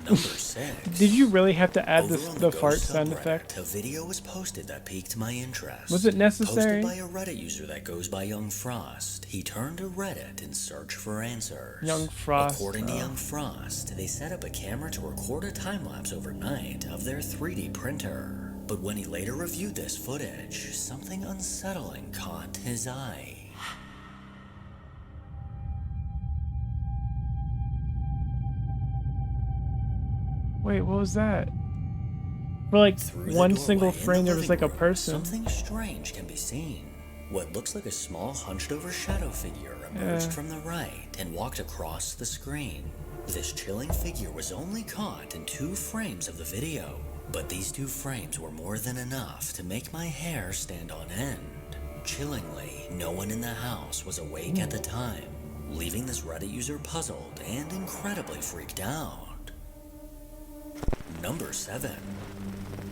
Number 6. Did you really have to add Over this, on the Ghost fart sound subreddit, effect? A video was posted that piqued my interest. Was it necessary? Posted by a Reddit user that goes by Young Frost. He turned to Reddit in search for answers. Young Frost. According to Young Frost, they set up a camera to record a time lapse overnight of their 3D printer. But when he later reviewed this footage, something unsettling caught his eye. Wait, what was that? For like Through the one single doorway in frame, the there was living like a room, person. Something strange can be seen. What looks like a small hunched-over shadow figure emerged from the right and walked across the screen. This chilling figure was only caught in 2 frames of the video, but these 2 frames were more than enough to make my hair stand on end. Chillingly, no one in the house was awake at the time, leaving this Reddit user puzzled and incredibly freaked out. Number 7.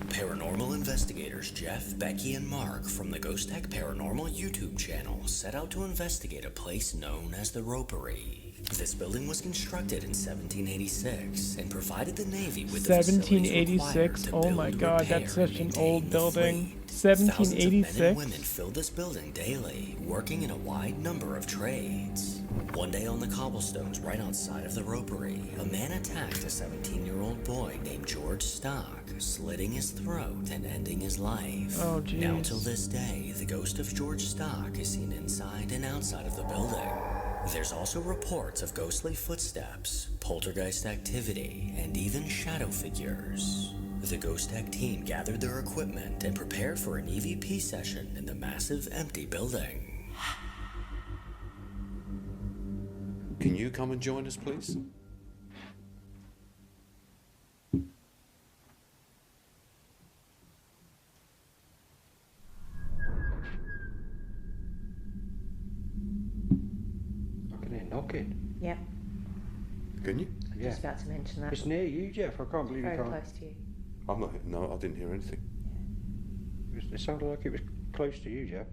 Paranormal investigators Jeff, Becky, and Mark from the Ghost Tech Paranormal YouTube channel set out to investigate a place known as the Ropery. This building was constructed in 1786 and provided the Navy with the facilities required 1786. to Oh build, my God, repair, that's such an and old maintain the building. fleet. Thousands of men and women 1786. filled this building daily, working in a wide number of trades. One day on the cobblestones right outside of the ropery, a man attacked a 17-year-old boy named George Stock, slitting his throat and ending his life. Oh, Now till jeez. this day, the ghost of George Stock is seen inside and outside of the building. There's also reports of ghostly footsteps, poltergeist activity, and even shadow figures. The Ghost Tech team gathered their equipment and prepared for an EVP session in the massive empty building. Can you come and join us, please? I can hear knocking. Yep. Can you? I was about to mention that. It's near you, Jeff. I can't believe Very you can't. close to you. I'm not. No, I didn't hear anything. It sounded like it was close to you, Jeff.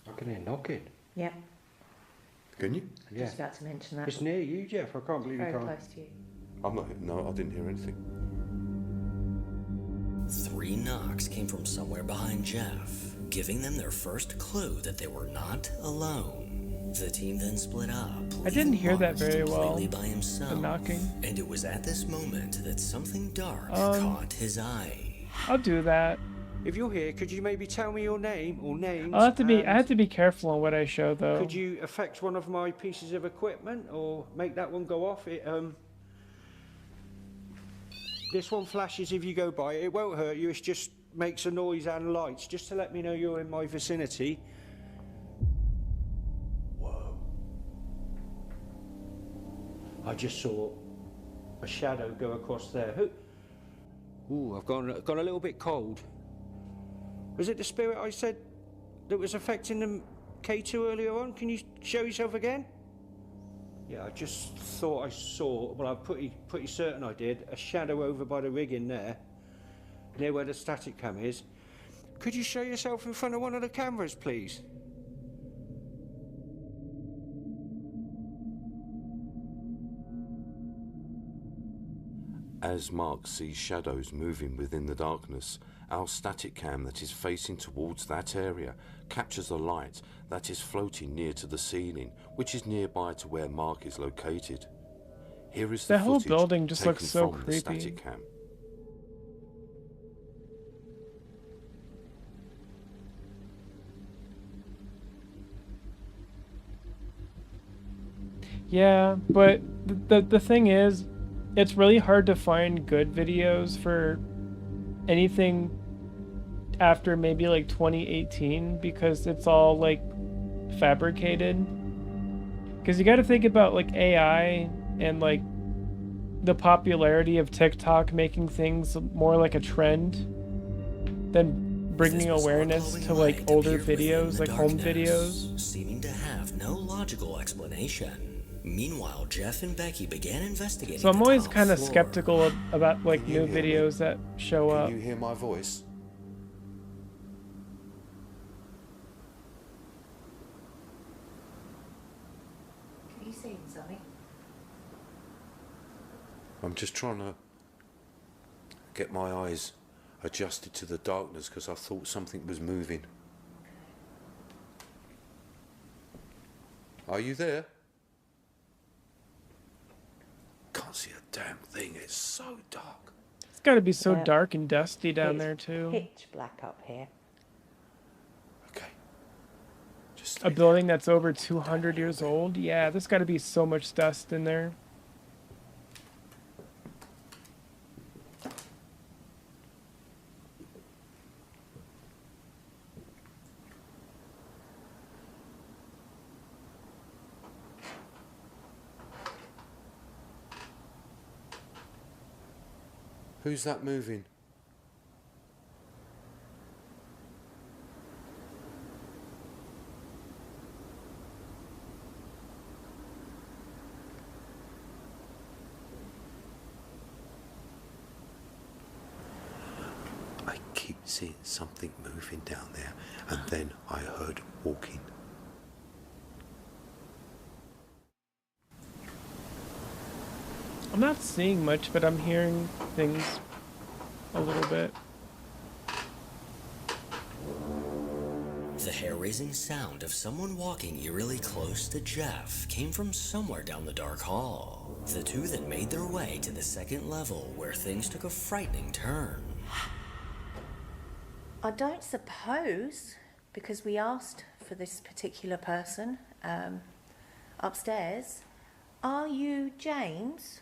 I can hear knocking. Yep. Can you? I was about to mention that. It's near you, Jeff. I can't believe Very you can't. close to you. I'm not. No, I didn't hear anything. 3 knocks came from somewhere behind Jeff, giving them their first clue that they were not alone. The team then split up. I didn't hear that Mark very well. completely by himself. The knocking. And it was at this moment that something dark caught his eye. I'll do that. If you're here, could you maybe tell me your name or names? I have and to be careful on what I show though. Could you affect one of my pieces of equipment or make that one go off? This one flashes if you go by. It won't hurt you. It just makes a noise and lights, just to let me know you're in my vicinity. Whoa! I just saw a shadow go across there. Ooh, I've gone a little bit cold. Was it the spirit I said that was affecting the K2 earlier on? Can you show yourself again? Yeah, I just thought I saw, well, I'm pretty certain I did, a shadow over by the rigging there, near where the static cam is. Could you show yourself in front of one of the cameras, please? As Mark sees shadows moving within the darkness, our static cam that is facing towards that area captures a light that is floating near to the ceiling, which is nearby to where Mark is located. Here is the That whole footage building just taken looks so from the creepy. static cam. Yeah, but the thing is, it's really hard to find good videos for anything after maybe like 2018 because it's all like fabricated. Because you got to think about like AI and like the popularity of TikTok making things more like a trend than bringing awareness to like older videos, like home videos. Seeming to have no logical explanation. Meanwhile, Jeff and Becky began investigating. So I'm the always top kind of floor. skeptical about like new hear me? videos that show up. Can you hear my voice? Can you see something? I'm just trying to get my eyes adjusted to the darkness because I thought something was moving. Are you there? Can't see a damn thing. It's so dark. It's got to be so Yeah. dark and dusty down It's there too. Pitch black up here. A building that's over 200 years old. Yeah, there's got to be so much dust in there. Who's that moving? keep seeing something moving down there, and then I heard walking. I'm not seeing much, but I'm hearing things a little bit. The hair-raising sound of someone walking eerily close to Jeff came from somewhere down the dark hall. The two then made their way to the second level, where things took a frightening turn. I don't suppose, because we asked for this particular person upstairs, are you James?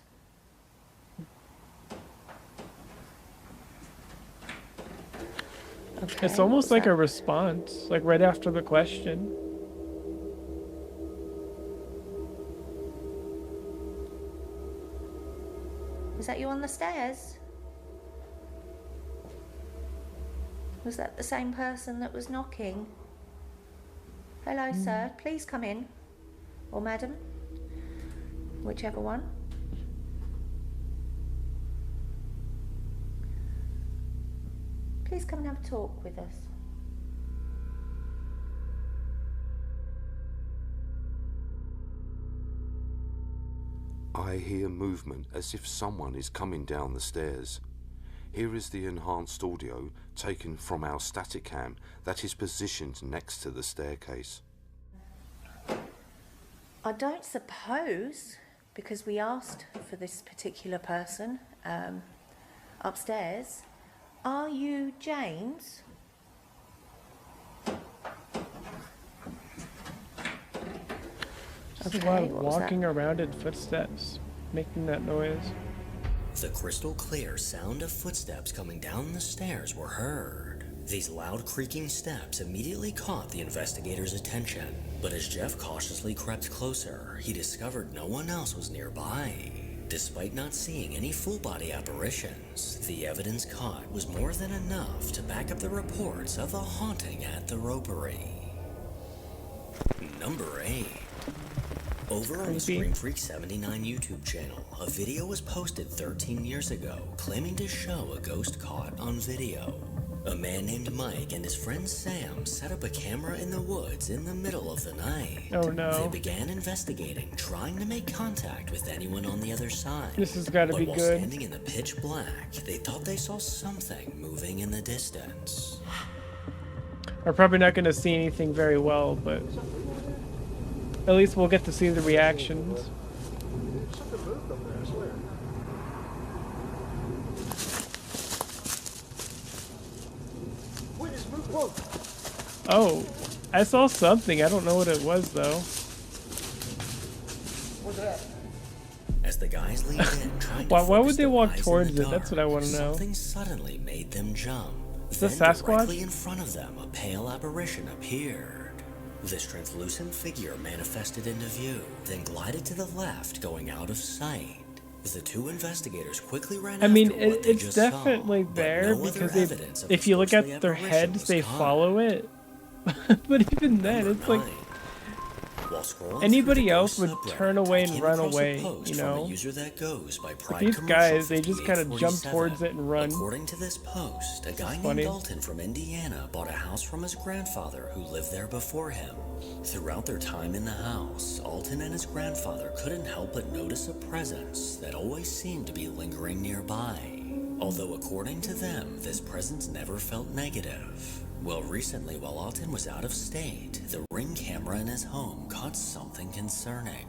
Okay, It's almost what's like that? a response, like right after the question. Was that you on the stairs? Was that the same person that was knocking? Hello, sir. Please come in. Or madam. Whichever one. Please come and have a talk with us. I hear movement as if someone is coming down the stairs. Here is the enhanced audio taken from our static cam that is positioned next to the staircase. I don't suppose, because we asked for this particular person upstairs, are you James? There's a lot of walking around in footsteps, making that noise. The crystal clear sound of footsteps coming down the stairs were heard. These loud creaking steps immediately caught the investigator's attention, but as Jeff cautiously crept closer, he discovered no one else was nearby. Despite not seeing any full-body apparitions, the evidence caught was more than enough to back up the reports of a haunting at the ropery. Number 8. Over on the Scream Freak 79 YouTube channel, a video was posted 13 years ago claiming to show a ghost caught on video. A man named Mike and his friend Sam set up a camera in the woods in the middle of the night. Oh no. They began investigating, trying to make contact with anyone on the other side. This has got to be while good. standing in the pitch black, they thought they saw something moving in the distance. We're probably not going to see anything very well, but at least we'll get to see the reactions. Something moved up there, I swear. Witness movement. Whoa. Oh, I saw something. I don't know what it was, though. What's that? As the guys leaned in, trying to Why would focus they their walk eyes in towards the it? That's what I want to know. Something suddenly made them jump. Is this Then Sasquatch? directly in front of them, a pale apparition appeared. This translucent figure manifested into view, then glided to the left, going out of sight. The two investigators quickly ran I mean, after what they it's just definitely saw, but there no other because evidence of if this you look ghostly at their apparition heads, was they caught. follow it. But even then, it's like While scrolling anybody through the else ghost would subreddit, turn away I and came run across a away, post you from a know? user that goes by But Pride these Commercial guys, they just kind of jump 5847. towards it and run. According to this post, a guy funny. named Dalton from Indiana bought a house from his grandfather who lived there before him. Throughout their time in the house, Alton and his grandfather couldn't help but notice a presence that always seemed to be lingering nearby. Although according to them, this presence never felt negative. Well, recently while Alton was out of state, the Ring camera in his home caught something concerning.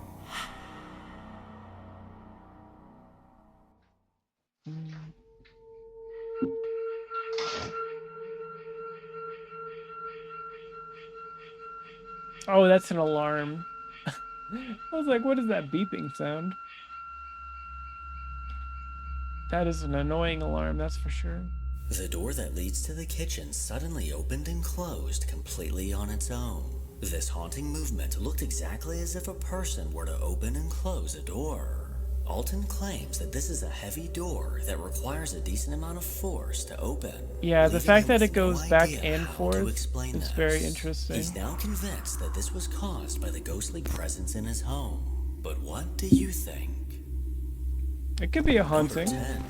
Oh, that's an alarm. I was like, what is that beeping sound? That is an annoying alarm, that's for sure. The door that leads to the kitchen suddenly opened and closed completely on its own. This haunting movement looked exactly as if a person were to open and close a door. Alton claims that this is a heavy door that requires a decent amount of force to open. Yeah, the leaving fact him that it with no goes back idea and how to forth explain is this. very interesting. He's now convinced that this was caused by the ghostly presence in his home. But what do you think? It could be a haunting. Number 10.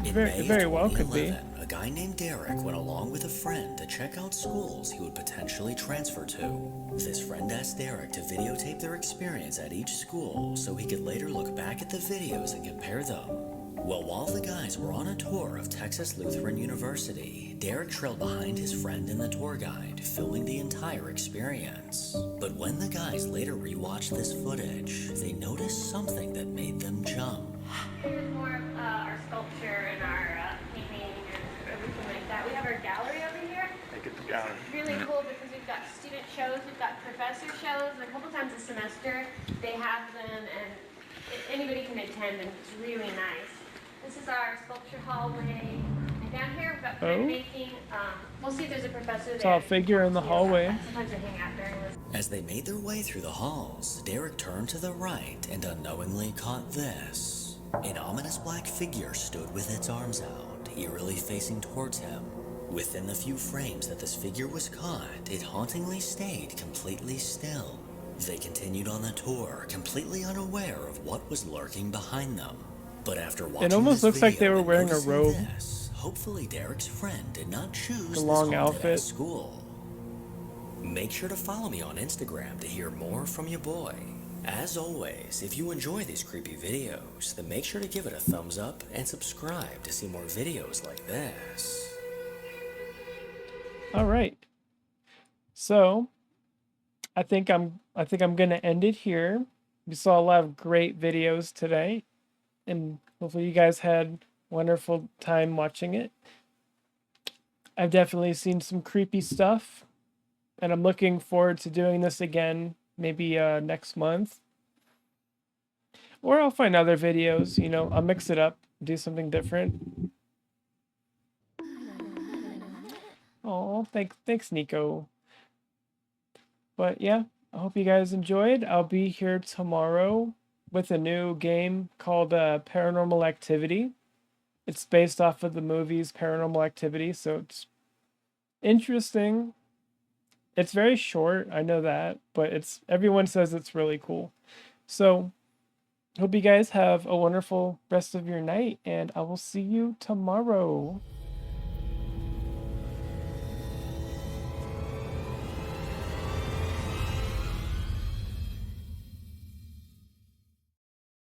In Very, May of very well could be. 2011, a guy named Derek went along with a friend to check out schools he would potentially transfer to. This friend asked Derek to videotape their experience at each school so he could later look back at the videos and compare them. Well, while the guys were on a tour of Texas Lutheran University, Derek trailed behind his friend and the tour guide, filming the entire experience. But when the guys later rewatched this footage, they noticed something that made them jump. Here's more of our sculpture and our painting and everything like that. We have our gallery over here. Make it the gallery. It's really cool because we've got student shows, we've got professor shows. A couple times a semester they have them, and anybody can attend, and it's really nice. This is our sculpture hallway. And down here we've got printmaking. We'll see if there's a professor there. Saw a figure in the hallway. Sometimes they hang out during this. As they made their way through the halls, Derek turned to the right and unknowingly caught this. An ominous black figure stood with its arms out, eerily facing towards him. Within the few frames that this figure was caught, it hauntingly stayed completely still. They continued on the tour, completely unaware of what was lurking behind them. But after watching It almost this looks like they video were and wearing a noticing robe. this, hopefully Derek's friend did not choose A long this haunted outfit. ass school. Make sure to follow me on Instagram to hear more from your boy. As always, if you enjoy these creepy videos, then make sure to give it a thumbs up and subscribe to see more videos like this. All right. So, I think I'm gonna end it here. We saw a lot of great videos today, and hopefully you guys had a wonderful time watching it. I've definitely seen some creepy stuff, and I'm looking forward to doing this again, maybe next month. Or I'll find other videos, you know, I'll mix it up, do something different. Oh, thanks, Nico. But yeah, I hope you guys enjoyed. I'll be here tomorrow with a new game called Paranormal Activity. It's based off of the movies Paranormal Activity, so it's interesting. It's very short, I know that, but everyone says it's really cool. So, hope you guys have a wonderful rest of your night, and I will see you tomorrow.